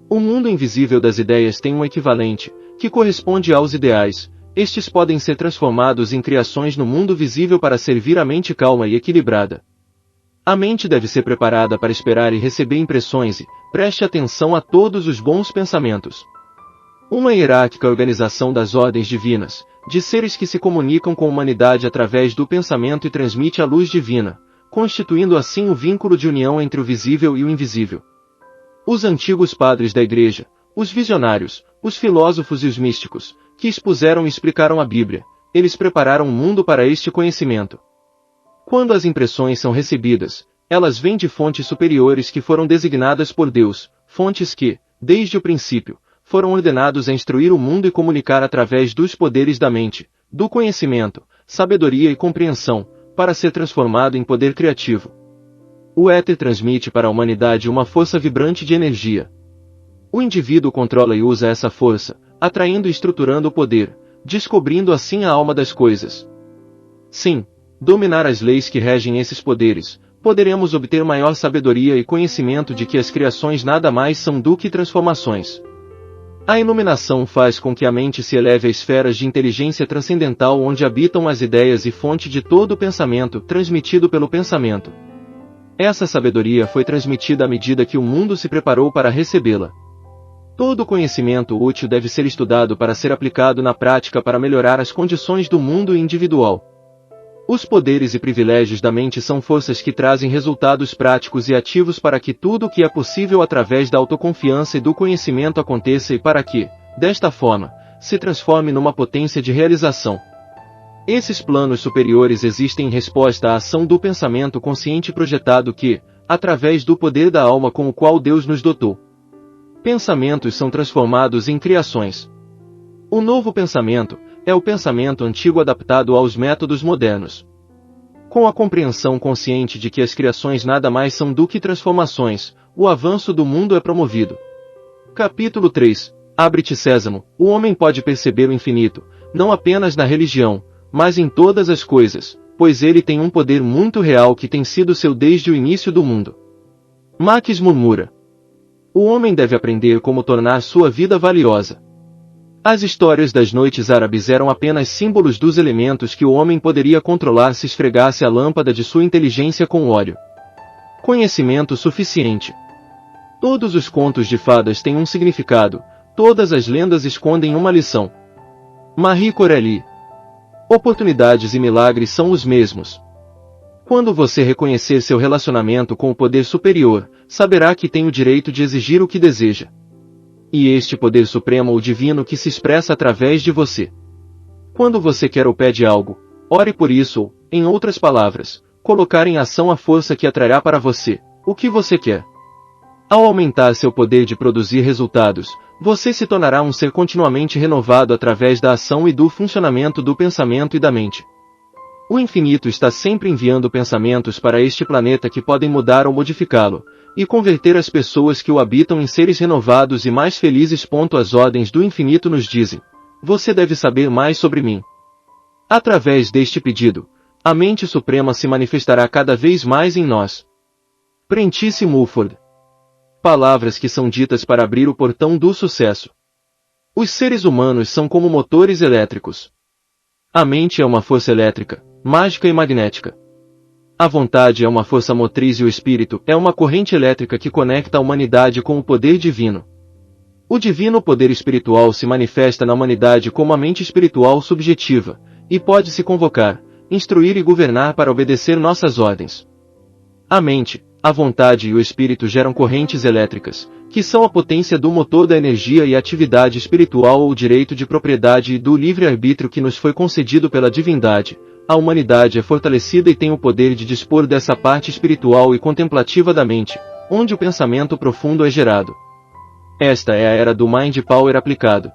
O mundo invisível das ideias tem um equivalente, que corresponde aos ideais. Estes podem ser transformados em criações no mundo visível para servir a mente calma e equilibrada. A mente deve ser preparada para esperar e receber impressões e, preste atenção a todos os bons pensamentos. Uma hierárquica organização das ordens divinas, de seres que se comunicam com a humanidade através do pensamento e transmite a luz divina, constituindo assim o vínculo de união entre o visível e o invisível. Os antigos padres da Igreja, os visionários, os filósofos e os místicos, que expuseram e explicaram a Bíblia, eles prepararam o mundo para este conhecimento. Quando as impressões são recebidas, elas vêm de fontes superiores que foram designadas por Deus, fontes que, desde o princípio, foram ordenados a instruir o mundo e comunicar através dos poderes da mente, do conhecimento, sabedoria e compreensão, para ser transformado em poder criativo. O éter transmite para a humanidade uma força vibrante de energia. O indivíduo controla e usa essa força, atraindo e estruturando o poder, descobrindo assim a alma das coisas. Sim, dominar as leis que regem esses poderes, poderemos obter maior sabedoria e conhecimento de que as criações nada mais são do que transformações. A iluminação faz com que a mente se eleve a esferas de inteligência transcendental onde habitam as ideias e fonte de todo o pensamento transmitido pelo pensamento. Essa sabedoria foi transmitida à medida que o mundo se preparou para recebê-la. Todo conhecimento útil deve ser estudado para ser aplicado na prática para melhorar as condições do mundo individual. Os poderes e privilégios da mente são forças que trazem resultados práticos e ativos para que tudo o que é possível através da autoconfiança e do conhecimento aconteça e para que, desta forma, se transforme numa potência de realização. Esses planos superiores existem em resposta à ação do pensamento consciente projetado que, através do poder da alma com o qual Deus nos dotou. Pensamentos são transformados em criações. O novo pensamento é o pensamento antigo adaptado aos métodos modernos. Com a compreensão consciente de que as criações nada mais são do que transformações, o avanço do mundo é promovido. Capítulo 3. Abre-te Sésamo. O homem pode perceber o infinito, não apenas na religião, mas em todas as coisas, pois ele tem um poder muito real que tem sido seu desde o início do mundo. Max murmura. O homem deve aprender como tornar sua vida valiosa. As histórias das noites árabes eram apenas símbolos dos elementos que o homem poderia controlar se esfregasse a lâmpada de sua inteligência com óleo. Conhecimento suficiente. Todos os contos de fadas têm um significado, todas as lendas escondem uma lição. Marie Corelli. Oportunidades e milagres são os mesmos. Quando você reconhecer seu relacionamento com o poder superior, saberá que tem o direito de exigir o que deseja. E este poder supremo ou divino que se expressa através de você. Quando você quer ou pede algo, ore por isso ou, em outras palavras, colocar em ação a força que atrará para você o que você quer. Ao aumentar seu poder de produzir resultados, você se tornará um ser continuamente renovado através da ação e do funcionamento do pensamento e da mente. O infinito está sempre enviando pensamentos para este planeta que podem mudar ou modificá-lo, e converter as pessoas que o habitam em seres renovados e mais felizes. As ordens do infinito nos dizem: você deve saber mais sobre mim. Através deste pedido, a mente suprema se manifestará cada vez mais em nós. Prentice Mulford. Palavras que são ditas para abrir o portão do sucesso. Os seres humanos são como motores elétricos. A mente é uma força elétrica, mágica e magnética. A vontade é uma força motriz e o espírito é uma corrente elétrica que conecta a humanidade com o poder divino. O divino poder espiritual se manifesta na humanidade como a mente espiritual subjetiva, e pode se convocar, instruir e governar para obedecer nossas ordens. A mente, a vontade e o espírito geram correntes elétricas, que são a potência do motor da energia e atividade espiritual ou direito de propriedade e do livre-arbítrio que nos foi concedido pela divindade. A humanidade é fortalecida e tem o poder de dispor dessa parte espiritual e contemplativa da mente, onde o pensamento profundo é gerado. Esta é a era do Mind Power aplicado.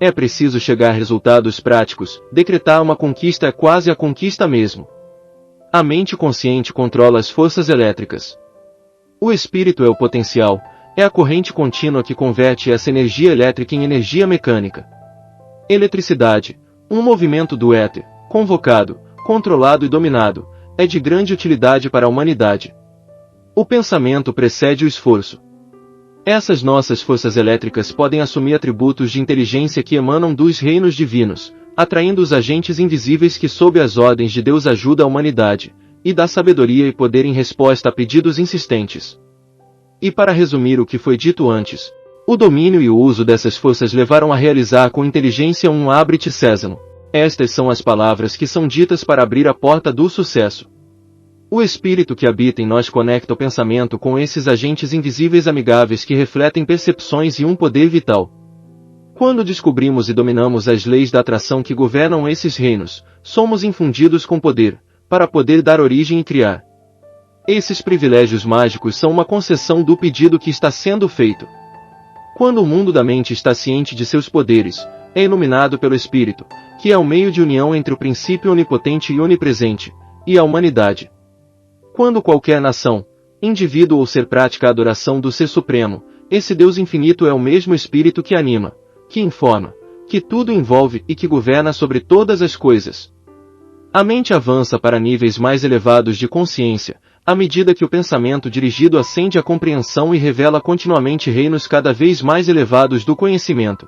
É preciso chegar a resultados práticos, decretar uma conquista é quase a conquista mesmo. A mente consciente controla as forças elétricas. O espírito é o potencial, é a corrente contínua que converte essa energia elétrica em energia mecânica. Eletricidade, um movimento do éter, convocado, controlado e dominado, é de grande utilidade para a humanidade. O pensamento precede o esforço. Essas nossas forças elétricas podem assumir atributos de inteligência que emanam dos reinos divinos, atraindo os agentes invisíveis que sob as ordens de Deus ajudam a humanidade, e dá sabedoria e poder em resposta a pedidos insistentes. E para resumir o que foi dito antes, o domínio e o uso dessas forças levaram a realizar com inteligência um Abre-te Sésamo. Estas são as palavras que são ditas para abrir a porta do sucesso. O espírito que habita em nós conecta o pensamento com esses agentes invisíveis amigáveis que refletem percepções e um poder vital. Quando descobrimos e dominamos as leis da atração que governam esses reinos, somos infundidos com poder, para poder dar origem e criar. Esses privilégios mágicos são uma concessão do pedido que está sendo feito. Quando o mundo da mente está ciente de seus poderes, é iluminado pelo Espírito, que é o meio de união entre o princípio onipotente e onipresente, e a humanidade. Quando qualquer nação, indivíduo ou ser pratica a adoração do Ser Supremo, esse Deus infinito é o mesmo Espírito que anima, que informa, que tudo envolve e que governa sobre todas as coisas. A mente avança para níveis mais elevados de consciência, à medida que o pensamento dirigido ascende à compreensão e revela continuamente reinos cada vez mais elevados do conhecimento.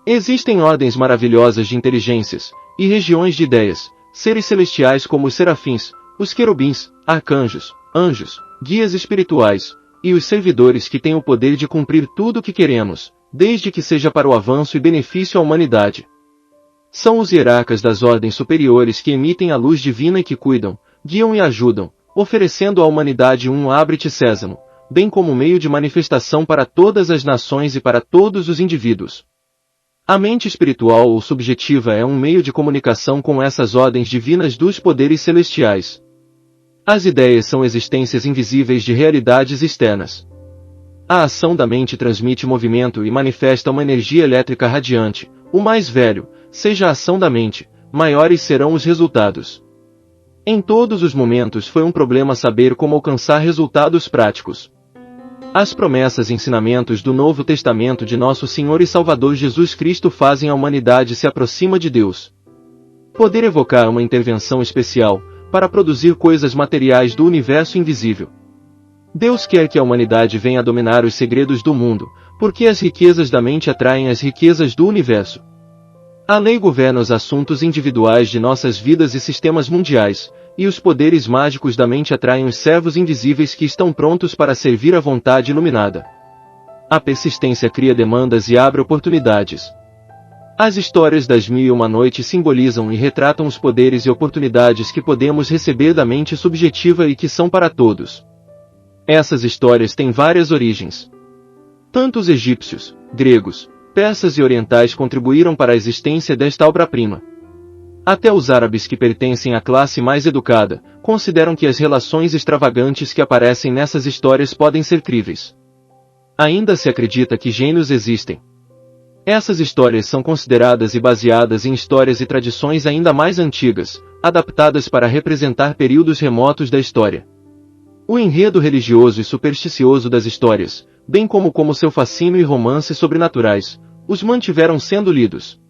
Existem ordens maravilhosas de inteligências, e regiões de ideias, seres celestiais como os serafins, os querubins, arcanjos, anjos, guias espirituais, e os servidores que têm o poder de cumprir tudo o que queremos, desde que seja para o avanço e benefício à humanidade. São os hierarcas das ordens superiores que emitem a luz divina e que cuidam, guiam e ajudam, oferecendo à humanidade um Abre-te Sésamo, bem como meio de manifestação para todas as nações e para todos os indivíduos. A mente espiritual ou subjetiva é um meio de comunicação com essas ordens divinas dos poderes celestiais. As ideias são existências invisíveis de realidades externas. A ação da mente transmite movimento e manifesta uma energia elétrica radiante. O mais velho, seja a ação da mente, maiores serão os resultados. Em todos os momentos foi um problema saber como alcançar resultados práticos. As promessas e ensinamentos do Novo Testamento de Nosso Senhor e Salvador Jesus Cristo fazem a humanidade se aproxima de Deus. Poder evocar uma intervenção especial, para produzir coisas materiais do universo invisível. Deus quer que a humanidade venha a dominar os segredos do mundo, porque as riquezas da mente atraem as riquezas do universo. A lei governa os assuntos individuais de nossas vidas e sistemas mundiais, e os poderes mágicos da mente atraem os servos invisíveis que estão prontos para servir à vontade iluminada. A persistência cria demandas e abre oportunidades. As histórias das Mil e Uma Noites simbolizam e retratam os poderes e oportunidades que podemos receber da mente subjetiva e que são para todos. Essas histórias têm várias origens. Tanto os egípcios, gregos, persas e orientais contribuíram para a existência desta obra-prima. Até os árabes, que pertencem à classe mais educada, consideram que as relações extravagantes que aparecem nessas histórias podem ser críveis. Ainda se acredita que gênios existem. Essas histórias são consideradas e baseadas em histórias e tradições ainda mais antigas, adaptadas para representar períodos remotos da história. O enredo religioso e supersticioso das histórias, bem como seu fascínio e romances sobrenaturais, os mantiveram sendo lidos.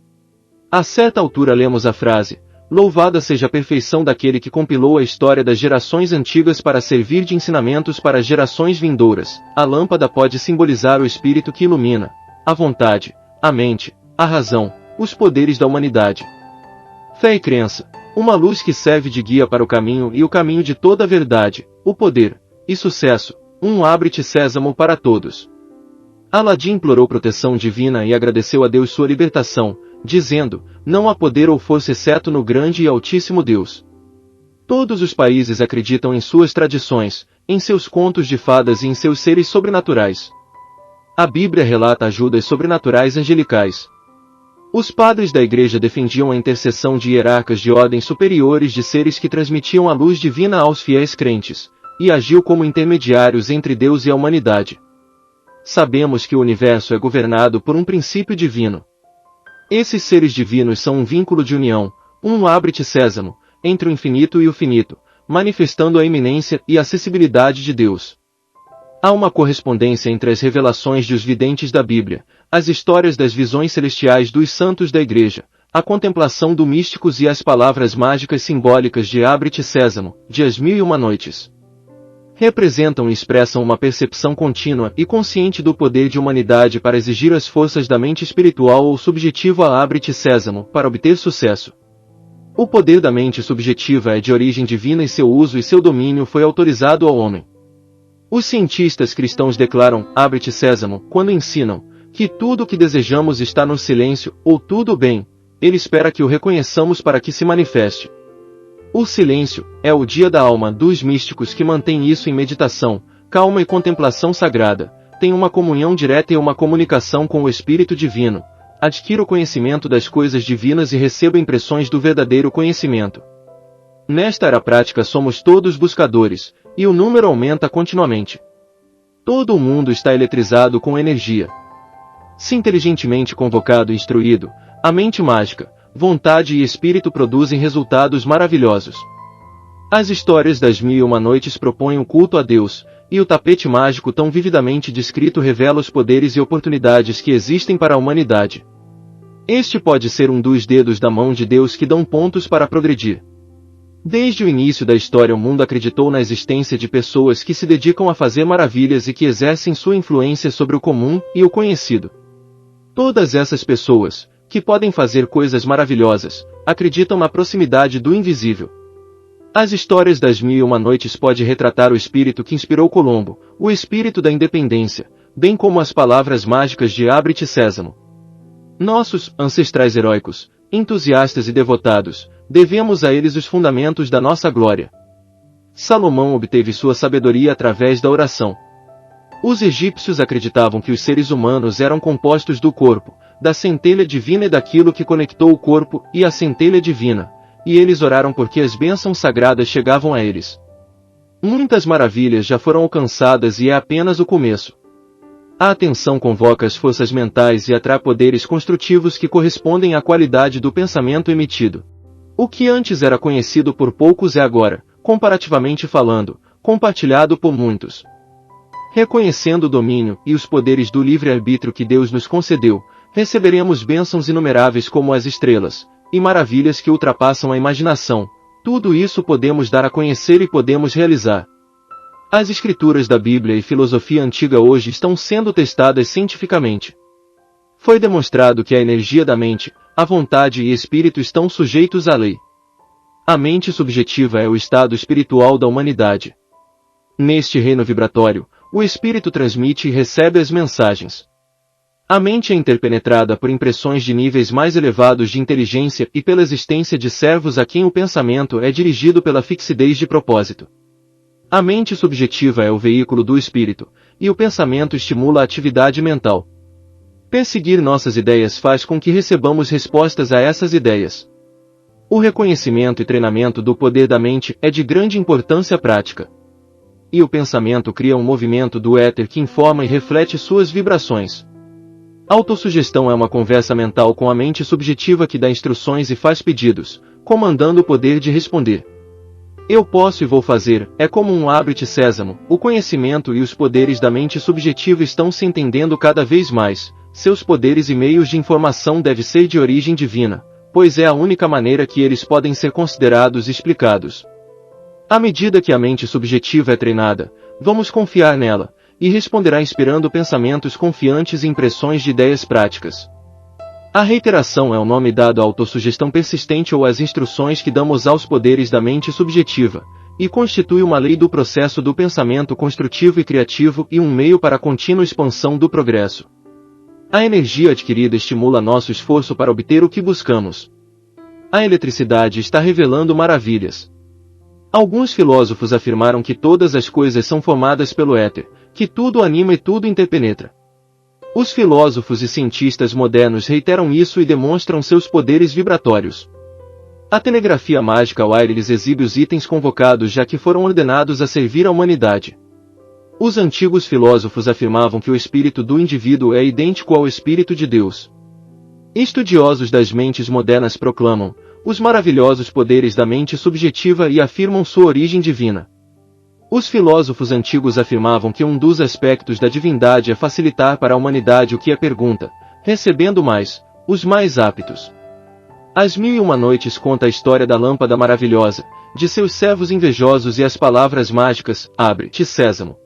A certa altura lemos a frase: "Louvada seja a perfeição daquele que compilou a história das gerações antigas para servir de ensinamentos para as gerações vindouras." A lâmpada pode simbolizar o espírito que ilumina a vontade, a mente, a razão, os poderes da humanidade. Fé e crença, uma luz que serve de guia para o caminho e o caminho de toda a verdade, o poder e sucesso, um abre-te sésamo para todos. Aladim implorou proteção divina e agradeceu a Deus sua libertação, dizendo: "Não há poder ou força exceto no grande e altíssimo Deus." Todos os países acreditam em suas tradições, em seus contos de fadas e em seus seres sobrenaturais. A Bíblia relata ajudas sobrenaturais angelicais. Os padres da Igreja defendiam a intercessão de hierarcas de ordens superiores de seres que transmitiam a luz divina aos fiéis crentes, e agiu como intermediários entre Deus e a humanidade. Sabemos que o universo é governado por um princípio divino. Esses seres divinos são um vínculo de união, um abre-te sésamo, entre o infinito e o finito, manifestando a iminência e acessibilidade de Deus. Há uma correspondência entre as revelações dos videntes da Bíblia, as histórias das visões celestiais dos santos da Igreja, a contemplação do místicos e as palavras mágicas simbólicas de Abre-te Sésamo, de As Mil e Uma Noites. Representam e expressam uma percepção contínua e consciente do poder de humanidade para exigir as forças da mente espiritual ou subjetiva a Abre-te Sésamo para obter sucesso. O poder da mente subjetiva é de origem divina e seu uso e seu domínio foi autorizado ao homem. Os cientistas cristãos declaram Abre-te Sésamo quando ensinam que tudo o que desejamos está no silêncio, ou tudo bem, ele espera que o reconheçamos para que se manifeste. O silêncio é o dia da alma dos místicos que mantém isso em meditação, calma e contemplação sagrada, tem uma comunhão direta e uma comunicação com o Espírito Divino, adquira o conhecimento das coisas divinas e receba impressões do verdadeiro conhecimento. Nesta era prática somos todos buscadores, e o número aumenta continuamente. Todo o mundo está eletrizado com energia. Se inteligentemente convocado e instruído, a mente mágica, vontade e espírito produzem resultados maravilhosos. As histórias das Mil e Uma Noites propõem o culto a Deus, e o tapete mágico tão vividamente descrito revela os poderes e oportunidades que existem para a humanidade. Este pode ser um dos dedos da mão de Deus que dão pontos para progredir. Desde o início da história o mundo acreditou na existência de pessoas que se dedicam a fazer maravilhas e que exercem sua influência sobre o comum e o conhecido. Todas essas pessoas, que podem fazer coisas maravilhosas, acreditam na proximidade do invisível. As histórias das Mil e Uma Noites podem retratar o espírito que inspirou Colombo, o espírito da independência, bem como as palavras mágicas de Abre-te Sésamo. Nossos ancestrais heróicos, entusiastas e devotados, devemos a eles os fundamentos da nossa glória. Salomão obteve sua sabedoria através da oração. Os egípcios acreditavam que os seres humanos eram compostos do corpo, da centelha divina e daquilo que conectou o corpo e a centelha divina, e eles oraram porque as bênçãos sagradas chegavam a eles. Muitas maravilhas já foram alcançadas e é apenas o começo. A atenção convoca as forças mentais e atrai poderes construtivos que correspondem à qualidade do pensamento emitido. O que antes era conhecido por poucos é agora, comparativamente falando, compartilhado por muitos. Reconhecendo o domínio e os poderes do livre-arbítrio que Deus nos concedeu, receberemos bênçãos inumeráveis como as estrelas, e maravilhas que ultrapassam a imaginação. Tudo isso podemos dar a conhecer e podemos realizar. As escrituras da Bíblia e filosofia antiga hoje estão sendo testadas cientificamente. Foi demonstrado que a energia da mente, a vontade e espírito estão sujeitos à lei. A mente subjetiva é o estado espiritual da humanidade. Neste reino vibratório, o espírito transmite e recebe as mensagens. A mente é interpenetrada por impressões de níveis mais elevados de inteligência e pela existência de servos a quem o pensamento é dirigido pela fixidez de propósito. A mente subjetiva é o veículo do espírito, e o pensamento estimula a atividade mental. Perseguir nossas ideias faz com que recebamos respostas a essas ideias. O reconhecimento e treinamento do poder da mente é de grande importância prática. E o pensamento cria um movimento do éter que informa e reflete suas vibrações. Autossugestão é uma conversa mental com a mente subjetiva que dá instruções e faz pedidos, comandando o poder de responder. Eu posso e vou fazer, é como um abre-te sésamo, o conhecimento e os poderes da mente subjetiva estão se entendendo cada vez mais, seus poderes e meios de informação devem ser de origem divina, pois é a única maneira que eles podem ser considerados e explicados. À medida que a mente subjetiva é treinada, vamos confiar nela, e responderá inspirando pensamentos confiantes e impressões de ideias práticas. A reiteração é o nome dado à autossugestão persistente ou às instruções que damos aos poderes da mente subjetiva, e constitui uma lei do processo do pensamento construtivo e criativo e um meio para a contínua expansão do progresso. A energia adquirida estimula nosso esforço para obter o que buscamos. A eletricidade está revelando maravilhas. Alguns filósofos afirmaram que todas as coisas são formadas pelo éter, que tudo anima e tudo interpenetra. Os filósofos e cientistas modernos reiteram isso e demonstram seus poderes vibratórios. A telegrafia mágica wireless exibe os itens convocados já que foram ordenados a servir à humanidade. Os antigos filósofos afirmavam que o espírito do indivíduo é idêntico ao espírito de Deus. Estudiosos das mentes modernas proclamam os maravilhosos poderes da mente subjetiva e afirmam sua origem divina. Os filósofos antigos afirmavam que um dos aspectos da divindade é facilitar para a humanidade o que a pergunta, recebendo mais, os mais aptos. As Mil e Uma Noites conta a história da lâmpada maravilhosa, de seus servos invejosos e as palavras mágicas, abre-te sésamo.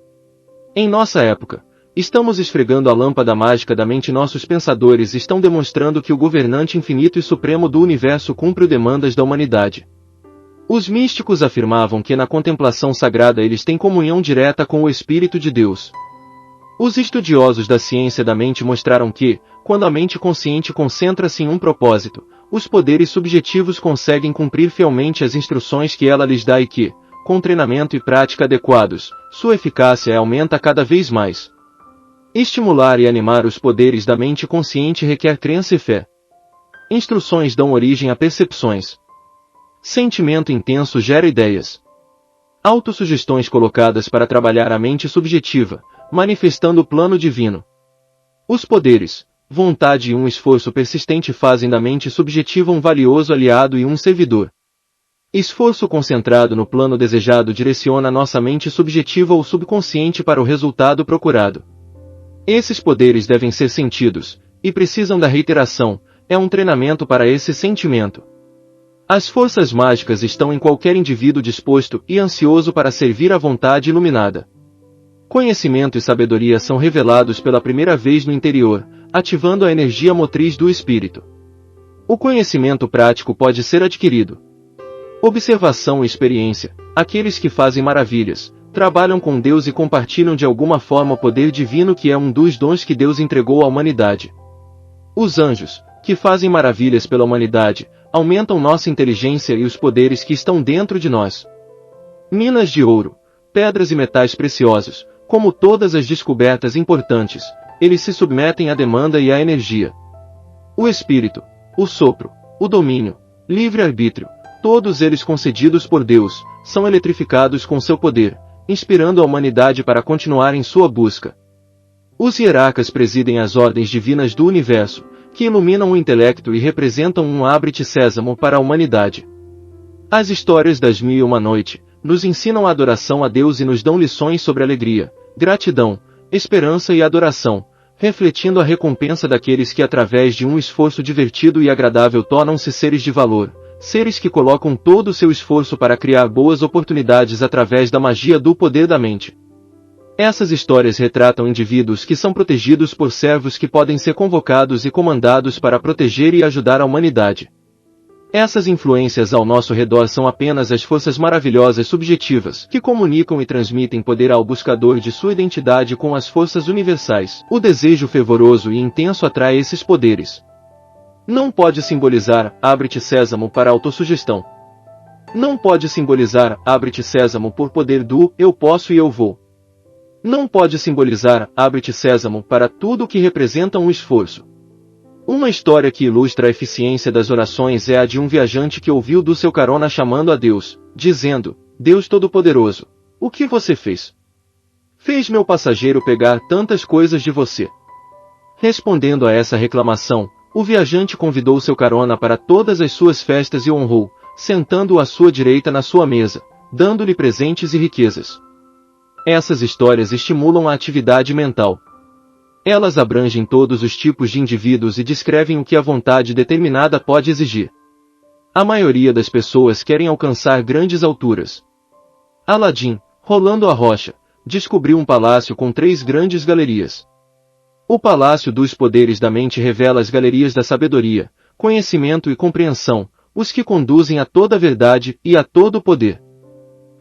Em nossa época, estamos esfregando a lâmpada mágica da mente. Nossos pensadores estão demonstrando que o governante infinito e supremo do universo cumpre as demandas da humanidade. Os místicos afirmavam que na contemplação sagrada eles têm comunhão direta com o Espírito de Deus. Os estudiosos da ciência da mente mostraram que, quando a mente consciente concentra-se em um propósito, os poderes subjetivos conseguem cumprir fielmente as instruções que ela lhes dá e que, com treinamento e prática adequados, sua eficácia aumenta cada vez mais. Estimular e animar os poderes da mente consciente requer crença e fé. Instruções dão origem a percepções. Sentimento intenso gera ideias. Autossugestões colocadas para trabalhar a mente subjetiva, manifestando o plano divino. Os poderes, vontade e um esforço persistente fazem da mente subjetiva um valioso aliado e um servidor. Esforço concentrado no plano desejado direciona nossa mente subjetiva ou subconsciente para o resultado procurado. Esses poderes devem ser sentidos, e precisam da reiteração, é um treinamento para esse sentimento. As forças mágicas estão em qualquer indivíduo disposto e ansioso para servir à vontade iluminada. Conhecimento e sabedoria são revelados pela primeira vez no interior, ativando a energia motriz do espírito. O conhecimento prático pode ser adquirido. Observação e experiência. Aqueles que fazem maravilhas, trabalham com Deus e compartilham de alguma forma o poder divino que é um dos dons que Deus entregou à humanidade. Os anjos, que fazem maravilhas pela humanidade, aumentam nossa inteligência e os poderes que estão dentro de nós. Minas de ouro, pedras e metais preciosos, como todas as descobertas importantes, eles se submetem à demanda e à energia. O espírito, o sopro, o domínio, livre-arbítrio, todos eles concedidos por Deus, são eletrificados com seu poder, inspirando a humanidade para continuar em sua busca. Os hierarcas presidem as ordens divinas do universo, que iluminam o intelecto e representam um abre-te sésamo para a humanidade. As histórias das Mil e Uma Noite nos ensinam a adoração a Deus e nos dão lições sobre alegria, gratidão, esperança e adoração, refletindo a recompensa daqueles que através de um esforço divertido e agradável tornam-se seres de valor, seres que colocam todo o seu esforço para criar boas oportunidades através da magia do poder da mente. Essas histórias retratam indivíduos que são protegidos por servos que podem ser convocados e comandados para proteger e ajudar a humanidade. Essas influências ao nosso redor são apenas as forças maravilhosas subjetivas, que comunicam e transmitem poder ao buscador de sua identidade com as forças universais. O desejo fervoroso e intenso atrai esses poderes. Não pode simbolizar, abre-te sésamo para autossugestão. Não pode simbolizar, abre-te sésamo por poder do, eu posso e eu vou. Não pode simbolizar, abre-te sésamo para tudo o que representa um esforço. Uma história que ilustra a eficiência das orações é a de um viajante que ouviu do seu carona chamando a Deus, dizendo, Deus Todo-Poderoso, o que você fez? Fez meu passageiro pegar tantas coisas de você. Respondendo a essa reclamação, o viajante convidou seu carona para todas as suas festas e o honrou, sentando-o à sua direita na sua mesa, dando-lhe presentes e riquezas. Essas histórias estimulam a atividade mental. Elas abrangem todos os tipos de indivíduos e descrevem o que a vontade determinada pode exigir. A maioria das pessoas querem alcançar grandes alturas. Aladim, rolando a rocha, descobriu um palácio com 3 grandes galerias. O palácio dos poderes da mente revela as galerias da sabedoria, conhecimento e compreensão, os que conduzem a toda a verdade e a todo o poder.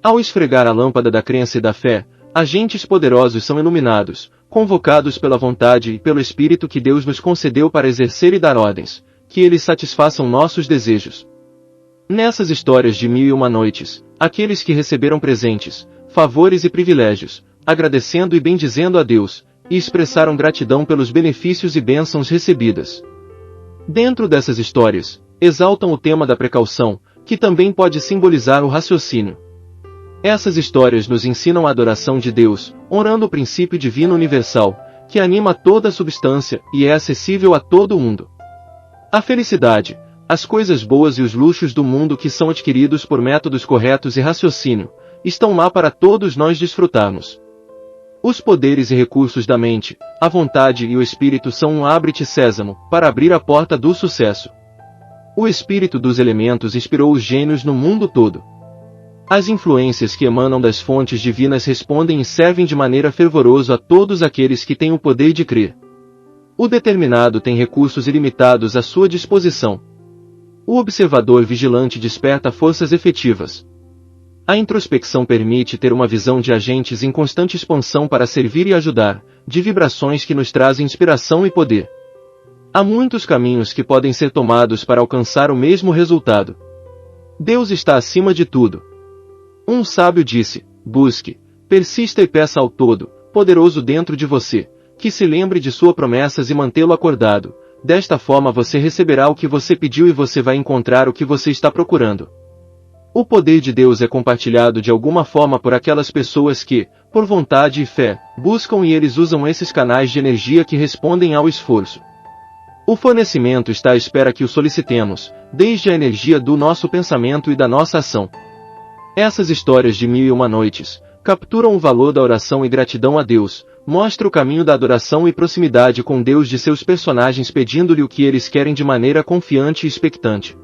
Ao esfregar a lâmpada da crença e da fé, agentes poderosos são iluminados, convocados pela vontade e pelo Espírito que Deus nos concedeu para exercer e dar ordens, que eles satisfaçam nossos desejos. Nessas histórias de 1001 noites, aqueles que receberam presentes, favores e privilégios, agradecendo e bendizendo a Deus, e expressaram gratidão pelos benefícios e bênçãos recebidas. Dentro dessas histórias, exaltam o tema da precaução, que também pode simbolizar o raciocínio. Essas histórias nos ensinam a adoração de Deus, honrando o princípio divino universal, que anima toda a substância e é acessível a todo mundo. A felicidade, as coisas boas e os luxos do mundo que são adquiridos por métodos corretos e raciocínio, estão lá para todos nós desfrutarmos. Os poderes e recursos da mente, a vontade e o espírito são um abre-te sésamo, para abrir a porta do sucesso. O espírito dos elementos inspirou os gênios no mundo todo. As influências que emanam das fontes divinas respondem e servem de maneira fervorosa a todos aqueles que têm o poder de crer. O determinado tem recursos ilimitados à sua disposição. O observador vigilante desperta forças efetivas. A introspecção permite ter uma visão de agentes em constante expansão para servir e ajudar, de vibrações que nos trazem inspiração e poder. Há muitos caminhos que podem ser tomados para alcançar o mesmo resultado. Deus está acima de tudo. Um sábio disse, busque, persista e peça ao Todo-Poderoso dentro de você, que se lembre de suas promessas e mantê-lo acordado. Desta forma você receberá o que você pediu e você vai encontrar o que você está procurando. O poder de Deus é compartilhado de alguma forma por aquelas pessoas que, por vontade e fé, buscam e eles usam esses canais de energia que respondem ao esforço. O fornecimento está à espera que o solicitemos, desde a energia do nosso pensamento e da nossa ação. Essas histórias de 1001 noites capturam o valor da oração e gratidão a Deus, mostra o caminho da adoração e proximidade com Deus de seus personagens pedindo-lhe o que eles querem de maneira confiante e expectante.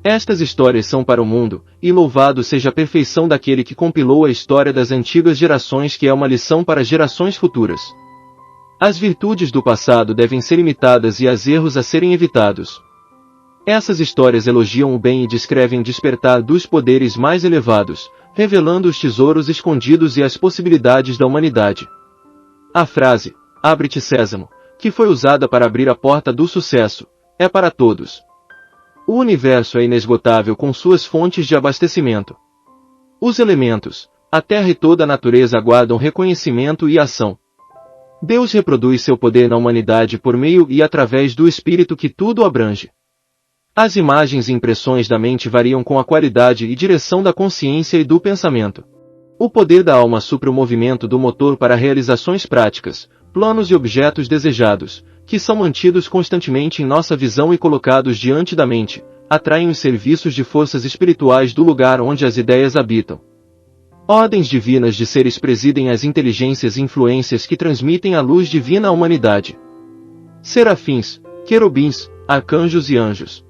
Estas histórias são para o mundo, e louvado seja a perfeição daquele que compilou a história das antigas gerações que é uma lição para gerações futuras. As virtudes do passado devem ser imitadas e os erros a serem evitados. Essas histórias elogiam o bem e descrevem o despertar dos poderes mais elevados, revelando os tesouros escondidos e as possibilidades da humanidade. A frase, abre-te sésamo, que foi usada para abrir a porta do sucesso, é para todos. O universo é inesgotável com suas fontes de abastecimento. Os elementos, a terra e toda a natureza aguardam reconhecimento e ação. Deus reproduz seu poder na humanidade por meio e através do Espírito que tudo abrange. As imagens e impressões da mente variam com a qualidade e direção da consciência e do pensamento. O poder da alma supra o movimento do motor para realizações práticas, planos e objetos desejados, que são mantidos constantemente em nossa visão e colocados diante da mente, atraem os serviços de forças espirituais do lugar onde as ideias habitam. Ordens divinas de seres presidem as inteligências e influências que transmitem a luz divina à humanidade. Serafins, querubins, arcanjos e anjos.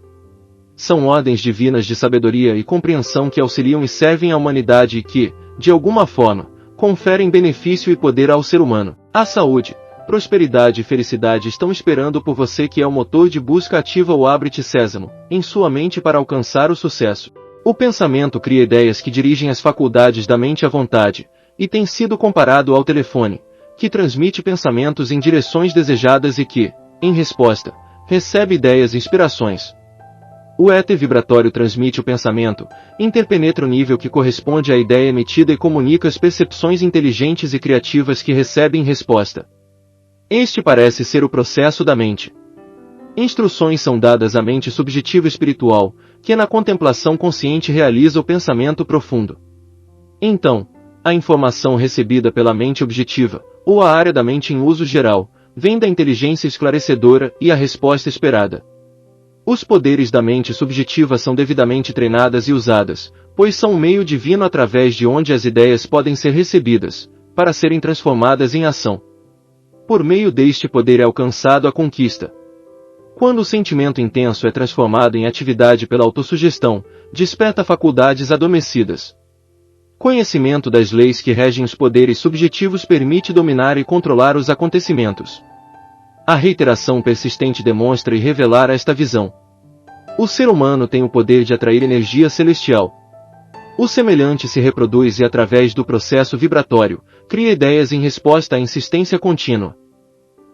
São ordens divinas de sabedoria e compreensão que auxiliam e servem à humanidade e que, de alguma forma, conferem benefício e poder ao ser humano. A saúde, prosperidade e felicidade estão esperando por você, que é o motor de busca ativa ou abre-te sésamo, em sua mente para alcançar o sucesso. O pensamento cria ideias que dirigem as faculdades da mente à vontade, e tem sido comparado ao telefone, que transmite pensamentos em direções desejadas e que, em resposta, recebe ideias e inspirações. O éter vibratório transmite o pensamento, interpenetra o nível que corresponde à ideia emitida e comunica as percepções inteligentes e criativas que recebem resposta. Este parece ser o processo da mente. Instruções são dadas à mente subjetiva espiritual, que na contemplação consciente realiza o pensamento profundo. Então, a informação recebida pela mente objetiva, ou a área da mente em uso geral, vem da inteligência esclarecedora e a resposta esperada. Os poderes da mente subjetiva são devidamente treinadas e usadas, pois são um meio divino através de onde as ideias podem ser recebidas, para serem transformadas em ação. Por meio deste poder é alcançado a conquista. Quando o sentimento intenso é transformado em atividade pela autossugestão, desperta faculdades adormecidas. Conhecimento das leis que regem os poderes subjetivos permite dominar e controlar os acontecimentos. A reiteração persistente demonstra e revelar esta visão. O ser humano tem o poder de atrair energia celestial. O semelhante se reproduz e, através do processo vibratório, cria ideias em resposta à insistência contínua.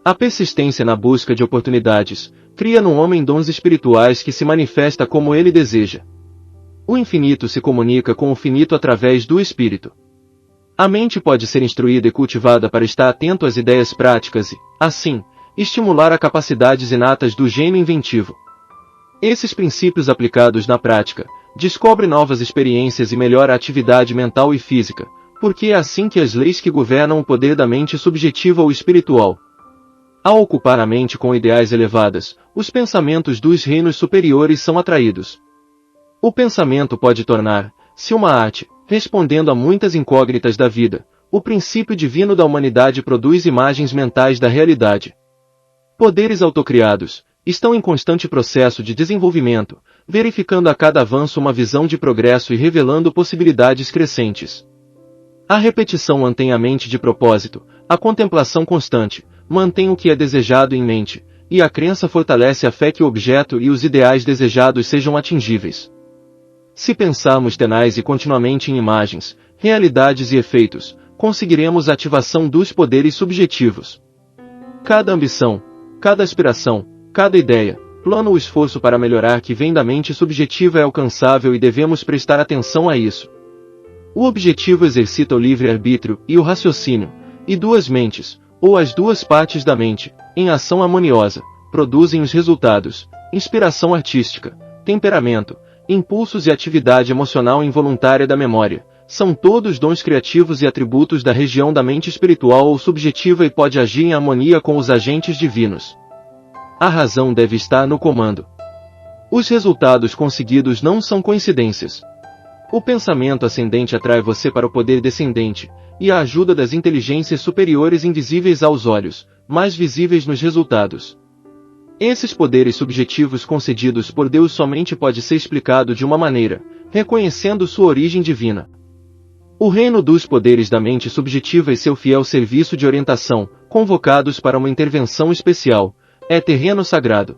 A persistência na busca de oportunidades cria no homem dons espirituais que se manifesta como ele deseja. O infinito se comunica com o finito através do espírito. A mente pode ser instruída e cultivada para estar atento às ideias práticas e, assim, estimular as capacidades inatas do gênio inventivo. Esses princípios aplicados na prática, descobre novas experiências e melhora a atividade mental e física, porque é assim que as leis que governam o poder da mente subjetiva ou espiritual. Ao ocupar a mente com ideais elevadas, os pensamentos dos reinos superiores são atraídos. O pensamento pode tornar-se uma arte, respondendo a muitas incógnitas da vida. O princípio divino da humanidade produz imagens mentais da realidade. Poderes autocriados estão em constante processo de desenvolvimento, verificando a cada avanço uma visão de progresso e revelando possibilidades crescentes. A repetição mantém a mente de propósito, a contemplação constante mantém o que é desejado em mente, e a crença fortalece a fé que o objeto e os ideais desejados sejam atingíveis. Se pensarmos tenaz e continuamente em imagens, realidades e efeitos, conseguiremos a ativação dos poderes subjetivos. Cada ambição, cada aspiração, cada ideia, plano ou esforço para melhorar que vem da mente subjetiva é alcançável e devemos prestar atenção a isso. O objetivo exercita o livre-arbítrio e o raciocínio, e duas mentes, ou as duas partes da mente, em ação harmoniosa, produzem os resultados: inspiração artística, temperamento, impulsos e atividade emocional involuntária da memória. São todos dons criativos e atributos da região da mente espiritual ou subjetiva e pode agir em harmonia com os agentes divinos. A razão deve estar no comando. Os resultados conseguidos não são coincidências. O pensamento ascendente atrai você para o poder descendente, e a ajuda das inteligências superiores invisíveis aos olhos, mas visíveis nos resultados. Esses poderes subjetivos concedidos por Deus somente pode ser explicado de uma maneira, reconhecendo sua origem divina. O reino dos poderes da mente subjetiva e seu fiel serviço de orientação, convocados para uma intervenção especial, é terreno sagrado.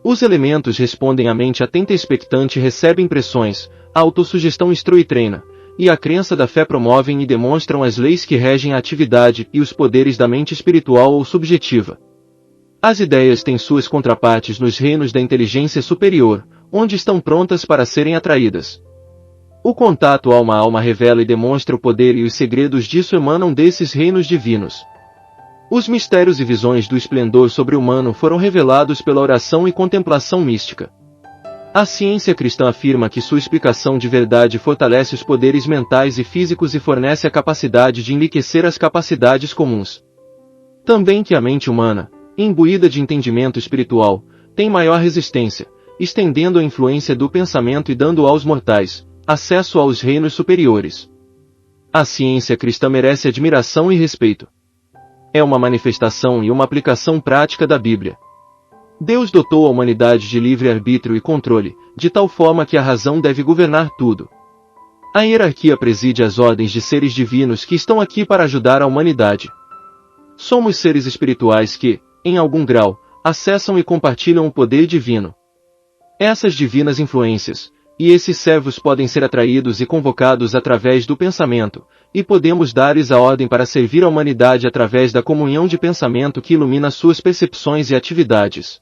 Os elementos respondem à mente atenta e expectante e recebem impressões, a autossugestão instrui e treina, e a crença da fé promovem e demonstram as leis que regem a atividade e os poderes da mente espiritual ou subjetiva. As ideias têm suas contrapartes nos reinos da inteligência superior, onde estão prontas para serem atraídas. O contato alma a alma revela e demonstra o poder e os segredos disso emanam desses reinos divinos. Os mistérios e visões do esplendor sobre-humano foram revelados pela oração e contemplação mística. A ciência cristã afirma que sua explicação de verdade fortalece os poderes mentais e físicos e fornece a capacidade de enriquecer as capacidades comuns. Também que a mente humana, imbuída de entendimento espiritual, tem maior resistência, estendendo a influência do pensamento e dando aos mortais acesso aos reinos superiores. A ciência cristã merece admiração e respeito. É uma manifestação e uma aplicação prática da Bíblia. Deus dotou a humanidade de livre-arbítrio e controle, de tal forma que a razão deve governar tudo. A hierarquia preside as ordens de seres divinos que estão aqui para ajudar a humanidade. Somos seres espirituais que, em algum grau, acessam e compartilham o poder divino. Essas divinas influências, e esses servos podem ser atraídos e convocados através do pensamento, e podemos dar-lhes a ordem para servir a humanidade através da comunhão de pensamento que ilumina suas percepções e atividades.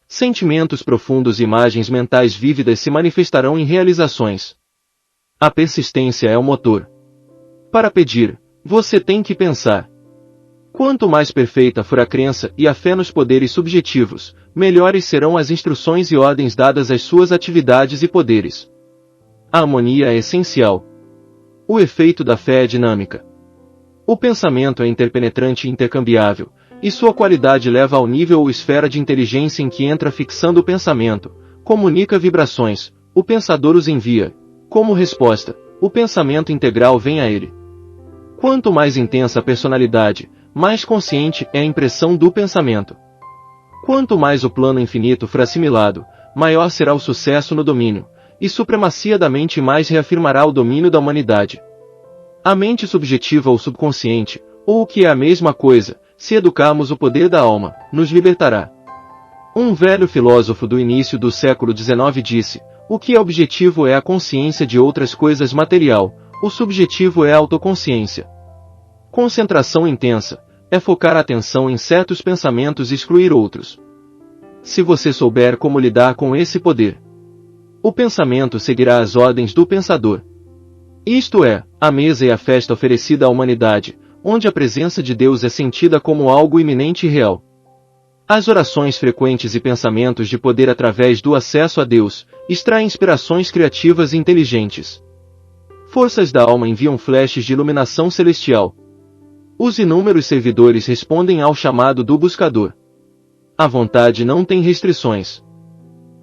Sentimentos profundos e imagens mentais vívidas se manifestarão em realizações. A persistência é o motor. Para pedir, você tem que pensar. Quanto mais perfeita for a crença e a fé nos poderes subjetivos, melhores serão as instruções e ordens dadas às suas atividades e poderes. A harmonia é essencial. O efeito da fé é dinâmica. O pensamento é interpenetrante e intercambiável, e sua qualidade leva ao nível ou esfera de inteligência em que entra fixando o pensamento, comunica vibrações, o pensador os envia. Como resposta, o pensamento integral vem a ele. Quanto mais intensa a personalidade, mais consciente é a impressão do pensamento. Quanto mais o plano infinito for assimilado, maior será o sucesso no domínio, e supremacia da mente mais reafirmará o domínio da humanidade. A mente subjetiva ou subconsciente, ou o que é a mesma coisa, se educarmos o poder da alma, nos libertará. Um velho filósofo do início do século XIX disse: o que é objetivo é a consciência de outras coisas material, o subjetivo é a autoconsciência. Concentração intensa é focar a atenção em certos pensamentos e excluir outros. Se você souber como lidar com esse poder, o pensamento seguirá as ordens do pensador. Isto é, a mesa e a festa oferecida à humanidade, onde a presença de Deus é sentida como algo iminente e real. As orações frequentes e pensamentos de poder através do acesso a Deus, extraem inspirações criativas e inteligentes. Forças da alma enviam flashes de iluminação celestial. Os inúmeros servidores respondem ao chamado do buscador. A vontade não tem restrições.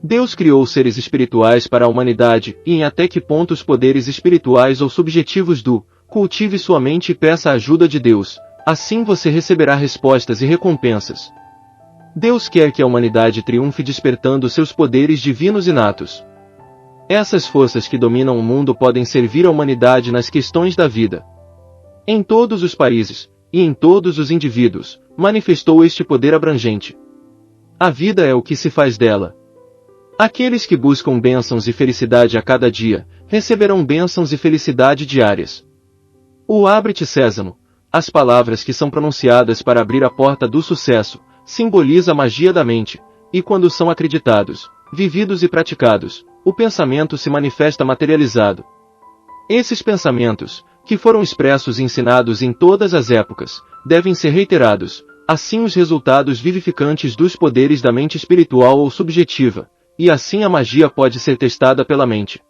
Deus criou seres espirituais para a humanidade, e em até que ponto os poderes espirituais ou subjetivos cultive sua mente e peça a ajuda de Deus, assim você receberá respostas e recompensas. Deus quer que a humanidade triunfe despertando seus poderes divinos inatos. Essas forças que dominam o mundo podem servir à humanidade nas questões da vida. Em todos os países, e em todos os indivíduos, manifestou este poder abrangente. A vida é o que se faz dela. Aqueles que buscam bênçãos e felicidade a cada dia, receberão bênçãos e felicidade diárias. O abre-te sésamo, as palavras que são pronunciadas para abrir a porta do sucesso, simboliza a magia da mente, e quando são acreditados, vividos e praticados, o pensamento se manifesta materializado. Esses pensamentos, que foram expressos e ensinados em todas as épocas, devem ser reiterados, assim os resultados vivificantes dos poderes da mente espiritual ou subjetiva, e assim a magia pode ser testada pela mente.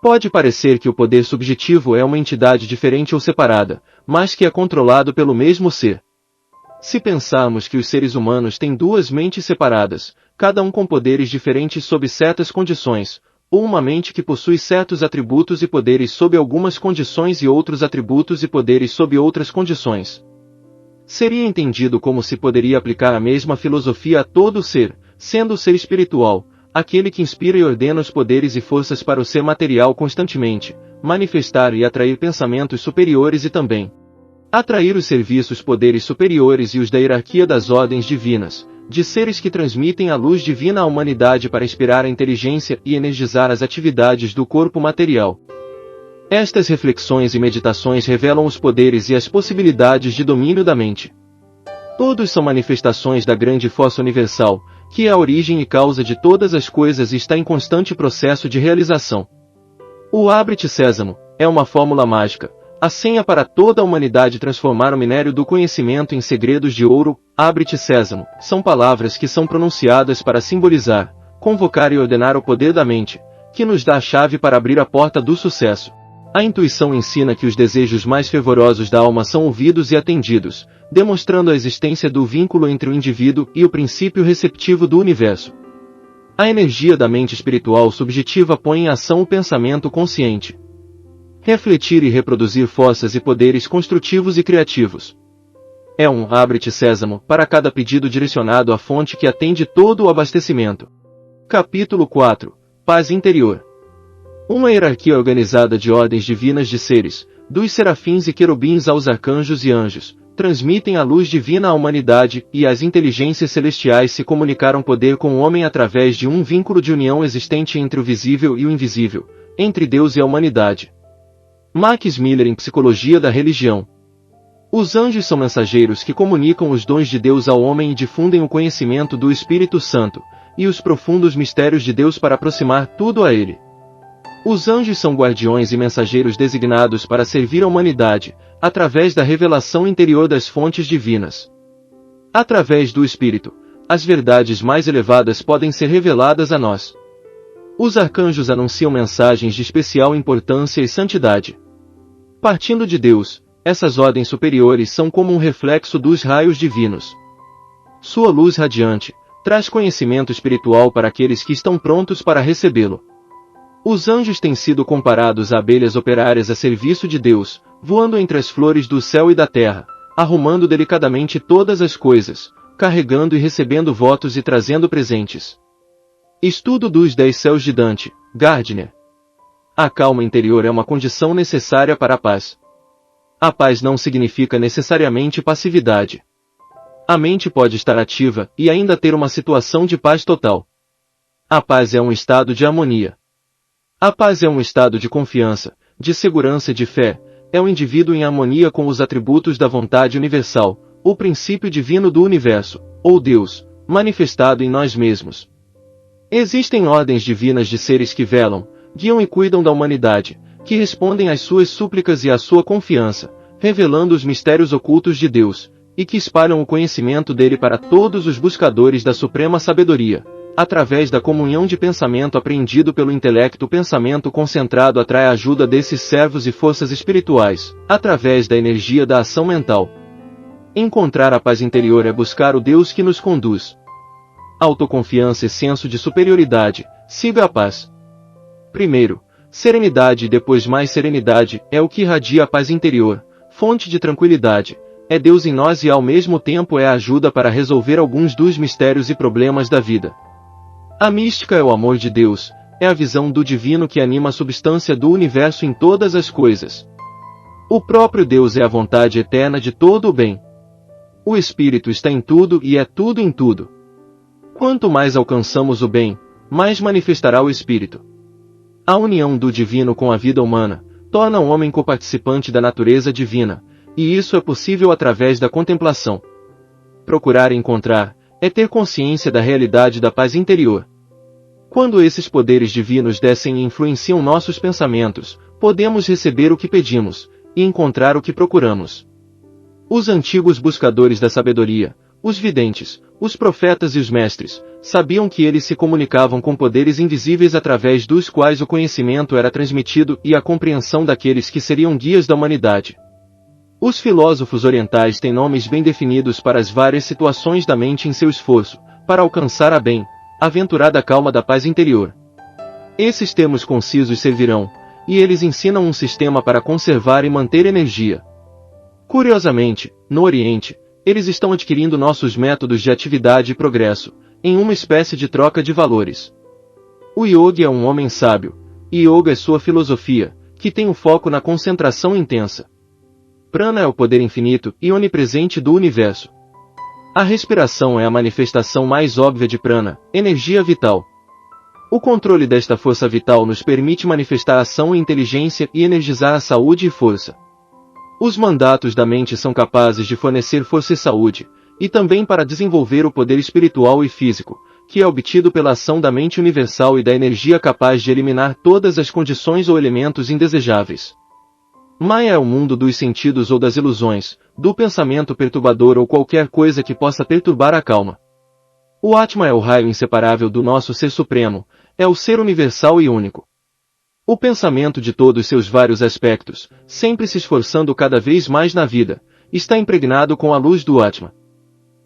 Pode parecer que o poder subjetivo é uma entidade diferente ou separada, mas que é controlado pelo mesmo ser. Se pensarmos que os seres humanos têm duas mentes separadas, cada um com poderes diferentes sob certas condições, ou uma mente que possui certos atributos e poderes sob algumas condições e outros atributos e poderes sob outras condições, seria entendido como se poderia aplicar a mesma filosofia a todo o ser, sendo o ser espiritual, aquele que inspira e ordena os poderes e forças para o ser material constantemente, manifestar e atrair pensamentos superiores e também atrair os serviços poderes superiores e os da hierarquia das ordens divinas, de seres que transmitem a luz divina à humanidade para inspirar a inteligência e energizar as atividades do corpo material. Estas reflexões e meditações revelam os poderes e as possibilidades de domínio da mente. Todos são manifestações da grande força universal, que é a origem e causa de todas as coisas e está em constante processo de realização. O abre-te sésamo é uma fórmula mágica, a senha para toda a humanidade transformar o minério do conhecimento em segredos de ouro. Abre-te sésamo são palavras que são pronunciadas para simbolizar, convocar e ordenar o poder da mente, que nos dá a chave para abrir a porta do sucesso. A intuição ensina que os desejos mais fervorosos da alma são ouvidos e atendidos, demonstrando a existência do vínculo entre o indivíduo e o princípio receptivo do universo. A energia da mente espiritual subjetiva põe em ação o pensamento consciente. Refletir e reproduzir forças e poderes construtivos e criativos. É um abre-te sésamo para cada pedido direcionado à fonte que atende todo o abastecimento. Capítulo 4. Paz interior. Uma hierarquia organizada de ordens divinas de seres, dos serafins e querubins aos arcanjos e anjos, transmitem a luz divina à humanidade, e as inteligências celestiais se comunicaram poder com o homem através de um vínculo de união existente entre o visível e o invisível, entre Deus e a humanidade. Max Miller em Psicologia da Religião. Os anjos são mensageiros que comunicam os dons de Deus ao homem e difundem o conhecimento do Espírito Santo, e os profundos mistérios de Deus para aproximar tudo a ele. Os anjos são guardiões e mensageiros designados para servir a humanidade, através da revelação interior das fontes divinas. Através do Espírito, as verdades mais elevadas podem ser reveladas a nós. Os arcanjos anunciam mensagens de especial importância e santidade. Partindo de Deus, essas ordens superiores são como um reflexo dos raios divinos. Sua luz radiante traz conhecimento espiritual para aqueles que estão prontos para recebê-lo. Os anjos têm sido comparados a abelhas operárias a serviço de Deus, voando entre as flores do céu e da terra, arrumando delicadamente todas as coisas, carregando e recebendo votos e trazendo presentes. Estudo dos 10 céus de Dante, Gardner. A calma interior é uma condição necessária para a paz. A paz não significa necessariamente passividade. A mente pode estar ativa e ainda ter uma situação de paz total. A paz é um estado de harmonia. A paz é um estado de confiança, de segurança e de fé, é o indivíduo em harmonia com os atributos da vontade universal, o princípio divino do universo, ou Deus, manifestado em nós mesmos. Existem ordens divinas de seres que velam, guiam e cuidam da humanidade, que respondem às suas súplicas e à sua confiança, revelando os mistérios ocultos de Deus, e que espalham o conhecimento dele para todos os buscadores da suprema sabedoria. Através da comunhão de pensamento apreendido pelo intelecto, o pensamento concentrado atrai a ajuda desses servos e forças espirituais, através da energia da ação mental. Encontrar a paz interior é buscar o Deus que nos conduz. Autoconfiança e senso de superioridade, siga a paz. Primeiro, serenidade e depois mais serenidade, é o que irradia a paz interior, fonte de tranquilidade. É Deus em nós e ao mesmo tempo é a ajuda para resolver alguns dos mistérios e problemas da vida. A mística é o amor de Deus, é a visão do divino que anima a substância do universo em todas as coisas. O próprio Deus é a vontade eterna de todo o bem. O Espírito está em tudo e é tudo em tudo. Quanto mais alcançamos o bem, mais manifestará o Espírito. A união do divino com a vida humana torna o homem coparticipante da natureza divina, e isso é possível através da contemplação. Procurar encontrar é ter consciência da realidade da paz interior. Quando esses poderes divinos descem e influenciam nossos pensamentos, podemos receber o que pedimos, e encontrar o que procuramos. Os antigos buscadores da sabedoria, os videntes, os profetas e os mestres, sabiam que eles se comunicavam com poderes invisíveis através dos quais o conhecimento era transmitido e a compreensão daqueles que seriam guias da humanidade. Os filósofos orientais têm nomes bem definidos para as várias situações da mente em seu esforço, para alcançar a bem-aventurada calma da paz interior. Esses termos concisos servirão, e eles ensinam um sistema para conservar e manter energia. Curiosamente, no Oriente, eles estão adquirindo nossos métodos de atividade e progresso, em uma espécie de troca de valores. O yogi é um homem sábio, e yoga é sua filosofia, que tem o foco na concentração intensa. Prana é o poder infinito e onipresente do universo. A respiração é a manifestação mais óbvia de prana, energia vital. O controle desta força vital nos permite manifestar ação e inteligência e energizar a saúde e força. Os mandatos da mente são capazes de fornecer força e saúde, e também para desenvolver o poder espiritual e físico, que é obtido pela ação da mente universal e da energia capaz de eliminar todas as condições ou elementos indesejáveis. Maya é o mundo dos sentidos ou das ilusões, do pensamento perturbador ou qualquer coisa que possa perturbar a calma. O Atma é o raio inseparável do nosso Ser Supremo, é o Ser universal e único. O pensamento de todos seus vários aspectos, sempre se esforçando cada vez mais na vida, está impregnado com a luz do Atma.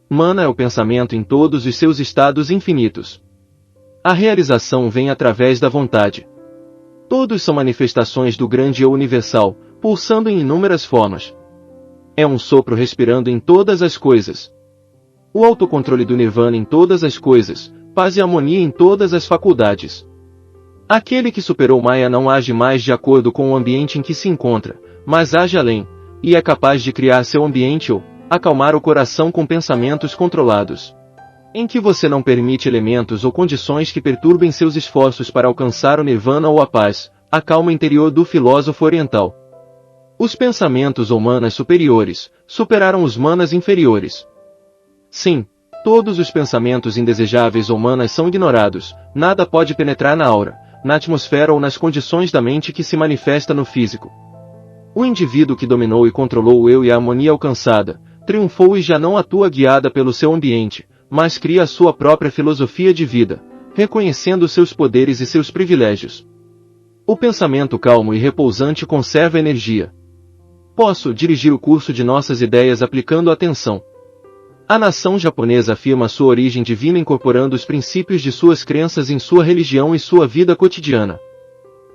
Mana é o pensamento em todos os seus estados infinitos. A realização vem através da vontade. Todos são manifestações do grande Eu universal, pulsando em inúmeras formas. É um sopro respirando em todas as coisas. O autocontrole do Nirvana em todas as coisas, paz e harmonia em todas as faculdades. Aquele que superou Maya não age mais de acordo com o ambiente em que se encontra, mas age além, e é capaz de criar seu ambiente ou acalmar o coração com pensamentos controlados, em que você não permite elementos ou condições que perturbem seus esforços para alcançar o nirvana ou a paz, a calma interior do filósofo oriental. Os pensamentos ou manas superiores superaram os manas inferiores. Sim, todos os pensamentos indesejáveis ou manas são ignorados, nada pode penetrar na aura, na atmosfera ou nas condições da mente que se manifesta no físico. O indivíduo que dominou e controlou o eu e a harmonia alcançada, triunfou e já não atua guiada pelo seu ambiente, mas cria a sua própria filosofia de vida, reconhecendo seus poderes e seus privilégios. O pensamento calmo e repousante conserva energia. Posso dirigir o curso de nossas ideias aplicando atenção. A nação japonesa afirma sua origem divina incorporando os princípios de suas crenças em sua religião e sua vida cotidiana.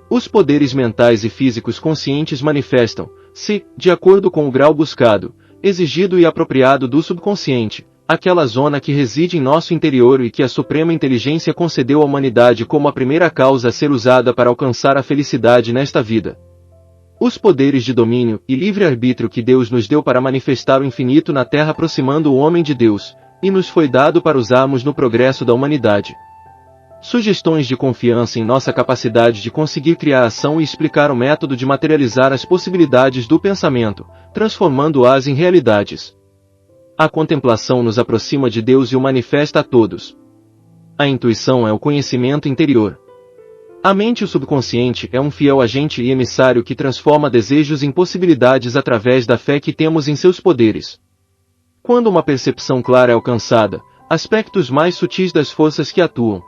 Os poderes mentais e físicos conscientes manifestam-se, de acordo com o grau buscado, exigido e apropriado do subconsciente, aquela zona que reside em nosso interior e que a suprema inteligência concedeu à humanidade como a primeira causa a ser usada para alcançar a felicidade nesta vida. Os poderes de domínio e livre-arbítrio que Deus nos deu para manifestar o infinito na Terra aproximando o homem de Deus, e nos foi dado para usarmos no progresso da humanidade. Sugestões de confiança em nossa capacidade de conseguir criar ação e explicar o método de materializar as possibilidades do pensamento, transformando-as em realidades. A contemplação nos aproxima de Deus e o manifesta a todos. A intuição é o conhecimento interior. A mente, o subconsciente, é um fiel agente e emissário que transforma desejos em possibilidades através da fé que temos em seus poderes. Quando uma percepção clara é alcançada, aspectos mais sutis das forças que atuam.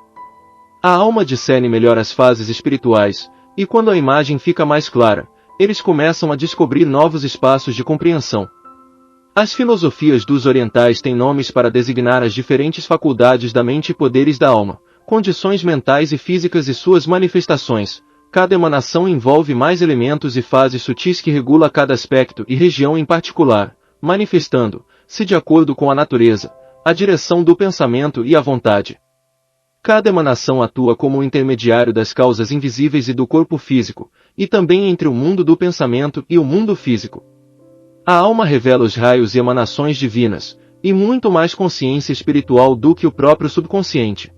A alma discerne melhor as fases espirituais, e quando a imagem fica mais clara, eles começam a descobrir novos espaços de compreensão. As filosofias dos orientais têm nomes para designar as diferentes faculdades da mente e poderes da alma, condições mentais e físicas e suas manifestações. Cada emanação envolve mais elementos e fases sutis que regula cada aspecto e região em particular, manifestando-se de acordo com a natureza, a direção do pensamento e a vontade. Cada emanação atua como um intermediário das causas invisíveis e do corpo físico, e também entre o mundo do pensamento e o mundo físico. A alma revela os raios e emanações divinas, e muito mais consciência espiritual do que o próprio subconsciente.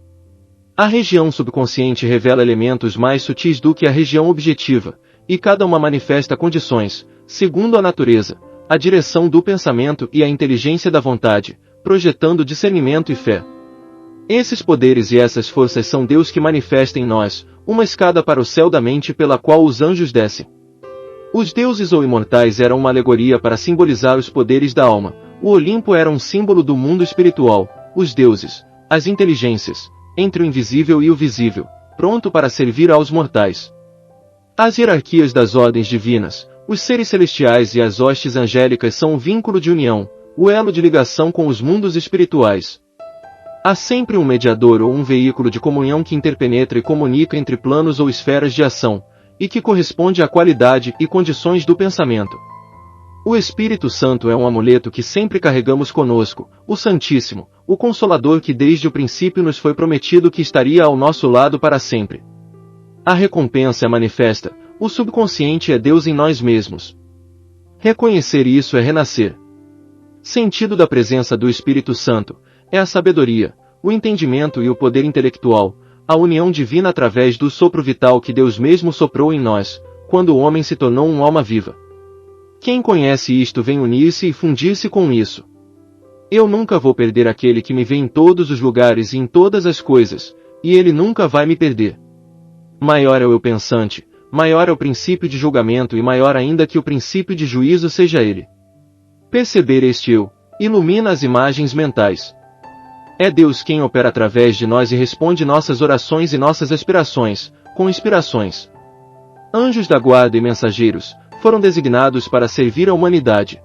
A região subconsciente revela elementos mais sutis do que a região objetiva, e cada uma manifesta condições, segundo a natureza, a direção do pensamento e a inteligência da vontade, projetando discernimento e fé. Esses poderes e essas forças são Deus que manifesta em nós, uma escada para o céu da mente pela qual os anjos descem. Os deuses ou imortais eram uma alegoria para simbolizar os poderes da alma, o Olimpo era um símbolo do mundo espiritual, os deuses, as inteligências, entre o invisível e o visível, pronto para servir aos mortais. As hierarquias das ordens divinas, os seres celestiais e as hostes angélicas são o vínculo de união, o elo de ligação com os mundos espirituais. Há sempre um mediador ou um veículo de comunhão que interpenetra e comunica entre planos ou esferas de ação, e que corresponde à qualidade e condições do pensamento. O Espírito Santo é um amuleto que sempre carregamos conosco, o Santíssimo, o Consolador que desde o princípio nos foi prometido que estaria ao nosso lado para sempre. A recompensa é manifesta, o subconsciente é Deus em nós mesmos. Reconhecer isso é renascer. Sentido da presença do Espírito Santo é a sabedoria, o entendimento e o poder intelectual, a união divina através do sopro vital que Deus mesmo soprou em nós, quando o homem se tornou uma alma viva. Quem conhece isto vem unir-se e fundir-se com isso. Eu nunca vou perder aquele que me vê em todos os lugares e em todas as coisas, e ele nunca vai me perder. Maior é o eu pensante, maior é o princípio de julgamento e maior ainda que o princípio de juízo seja ele. Perceber este eu, ilumina as imagens mentais. É Deus quem opera através de nós e responde nossas orações e nossas aspirações, com inspirações. Anjos da guarda e mensageiros foram designados para servir a humanidade.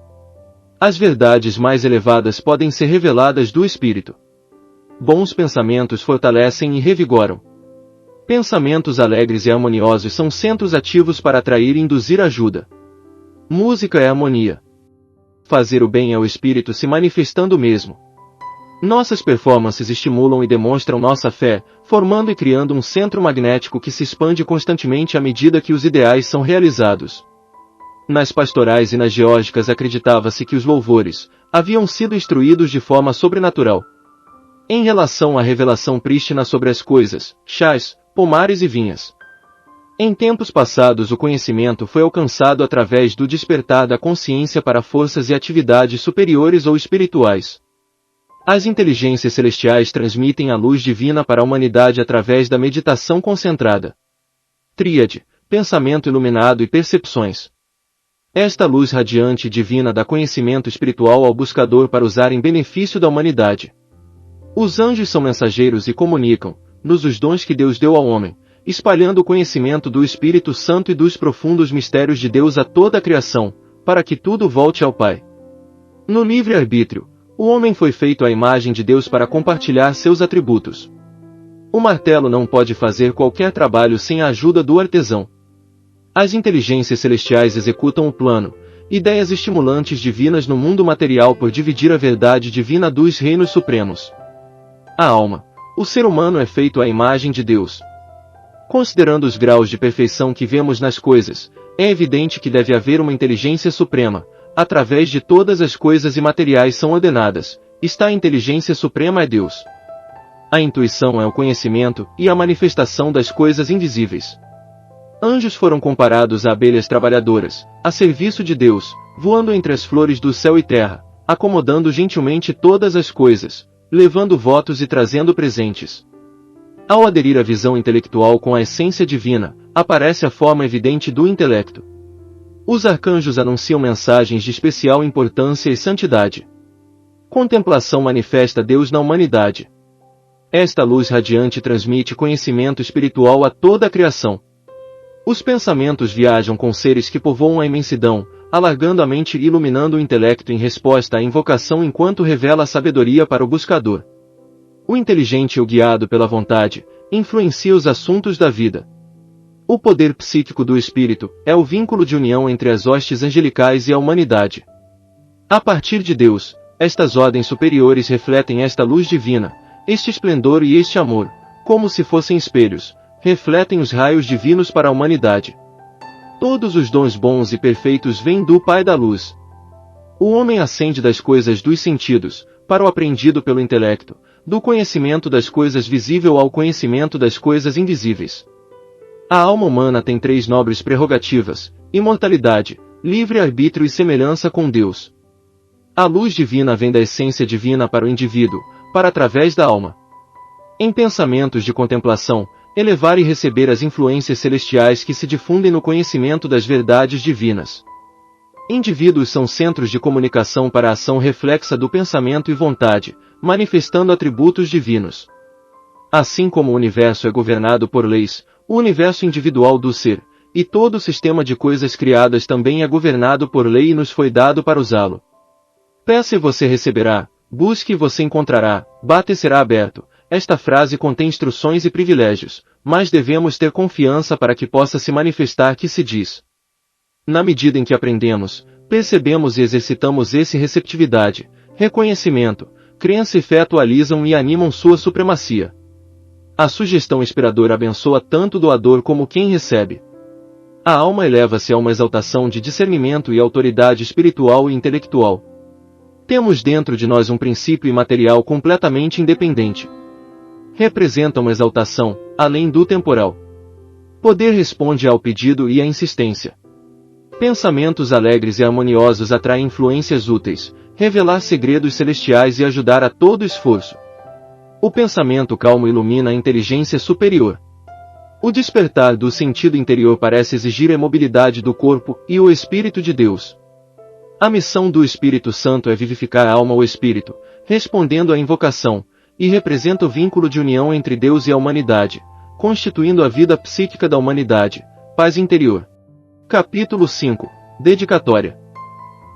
As verdades mais elevadas podem ser reveladas do Espírito. Bons pensamentos fortalecem e revigoram. Pensamentos alegres e harmoniosos são centros ativos para atrair e induzir ajuda. Música é harmonia. Fazer o bem é o Espírito se manifestando mesmo. Nossas performances estimulam e demonstram nossa fé, formando e criando um centro magnético que se expande constantemente à medida que os ideais são realizados. Nas pastorais e nas geórgicas acreditava-se que os louvores haviam sido instruídos de forma sobrenatural. Em relação à revelação prístina sobre as coisas, chás, pomares e vinhas. Em tempos passados o conhecimento foi alcançado através do despertar da consciência para forças e atividades superiores ou espirituais. As inteligências celestiais transmitem a luz divina para a humanidade através da meditação concentrada. Tríade, pensamento iluminado e percepções. Esta luz radiante e divina dá conhecimento espiritual ao buscador para usar em benefício da humanidade. Os anjos são mensageiros e comunicam-nos os dons que Deus deu ao homem, espalhando o conhecimento do Espírito Santo e dos profundos mistérios de Deus a toda a criação, para que tudo volte ao Pai. No livre-arbítrio, o homem foi feito à imagem de Deus para compartilhar seus atributos. O martelo não pode fazer qualquer trabalho sem a ajuda do artesão. As inteligências celestiais executam o plano, ideias estimulantes divinas no mundo material por dividir a verdade divina dos reinos supremos. A alma, o ser humano é feito à imagem de Deus. Considerando os graus de perfeição que vemos nas coisas, é evidente que deve haver uma inteligência suprema, através de todas as coisas imateriais são ordenadas, a inteligência suprema é Deus. A intuição é o conhecimento e a manifestação das coisas invisíveis. Anjos foram comparados a abelhas trabalhadoras, a serviço de Deus, voando entre as flores do céu e terra, acomodando gentilmente todas as coisas, levando votos e trazendo presentes. Ao aderir a visão intelectual com a essência divina, aparece a forma evidente do intelecto. Os arcanjos anunciam mensagens de especial importância e santidade. Contemplação manifesta Deus na humanidade. Esta luz radiante transmite conhecimento espiritual a toda a criação. Os pensamentos viajam com seres que povoam a imensidão, alargando a mente e iluminando o intelecto em resposta à invocação enquanto revela a sabedoria para o buscador. O inteligente ou guiado pela vontade, influencia os assuntos da vida. O poder psíquico do espírito é o vínculo de união entre as hostes angelicais e a humanidade. A partir de Deus, estas ordens superiores refletem esta luz divina, este esplendor e este amor, como se fossem espelhos, refletem os raios divinos para a humanidade. Todos os dons bons e perfeitos vêm do Pai da Luz. O homem ascende das coisas dos sentidos, para o aprendido pelo intelecto, do conhecimento das coisas visível ao conhecimento das coisas invisíveis. A alma humana tem três nobres prerrogativas: imortalidade, livre-arbítrio e semelhança com Deus. A luz divina vem da essência divina para o indivíduo, para através da alma. Em pensamentos de contemplação, elevar e receber as influências celestiais que se difundem no conhecimento das verdades divinas. Indivíduos são centros de comunicação para a ação reflexa do pensamento e vontade, manifestando atributos divinos. Assim como o universo é governado por leis, o universo individual do ser, e todo o sistema de coisas criadas também é governado por lei e nos foi dado para usá-lo. Peça e você receberá, busque e você encontrará, bate e será aberto. Esta frase contém instruções e privilégios, mas devemos ter confiança para que possa se manifestar que se diz. Na medida em que aprendemos, percebemos e exercitamos esse receptividade, reconhecimento, crença e fé atualizam e animam sua supremacia. A sugestão inspiradora abençoa tanto o doador como quem recebe. A alma eleva-se a uma exaltação de discernimento e autoridade espiritual e intelectual. Temos dentro de nós um princípio imaterial completamente independente. Representa uma exaltação, além do temporal. Poder responde ao pedido e à insistência. Pensamentos alegres e harmoniosos atraem influências úteis, revelar segredos celestiais e ajudar a todo esforço. O pensamento calmo ilumina a inteligência superior. O despertar do sentido interior parece exigir a mobilidade do corpo e o Espírito de Deus. A missão do Espírito Santo é vivificar a alma ou espírito, respondendo à invocação, e representa o vínculo de união entre Deus e a humanidade, constituindo a vida psíquica da humanidade, paz interior. Capítulo 5. Dedicatória.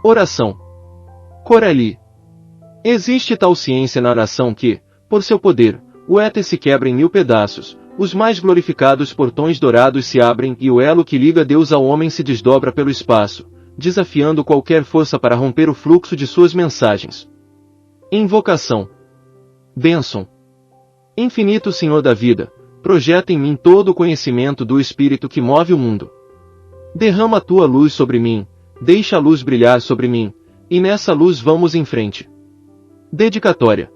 Oração. Corali. Existe tal ciência na oração que, por seu poder, o éter se quebra em 1000 pedaços, os mais glorificados portões dourados se abrem e o elo que liga Deus ao homem se desdobra pelo espaço, desafiando qualquer força para romper o fluxo de suas mensagens. Invocação. Bênção. Infinito Senhor da vida, projeta em mim todo o conhecimento do Espírito que move o mundo. Derrama a tua luz sobre mim, deixa a luz brilhar sobre mim, e nessa luz vamos em frente. Dedicatória.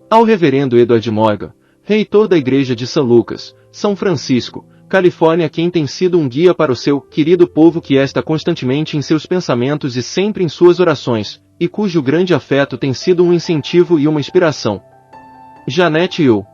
Ao Reverendo Edward Morgan, reitor da Igreja de São Lucas, São Francisco, Califórnia, quem tem sido um guia para o seu querido povo que está constantemente em seus pensamentos e sempre em suas orações, e cujo grande afeto tem sido um incentivo e uma inspiração. Janete Hill.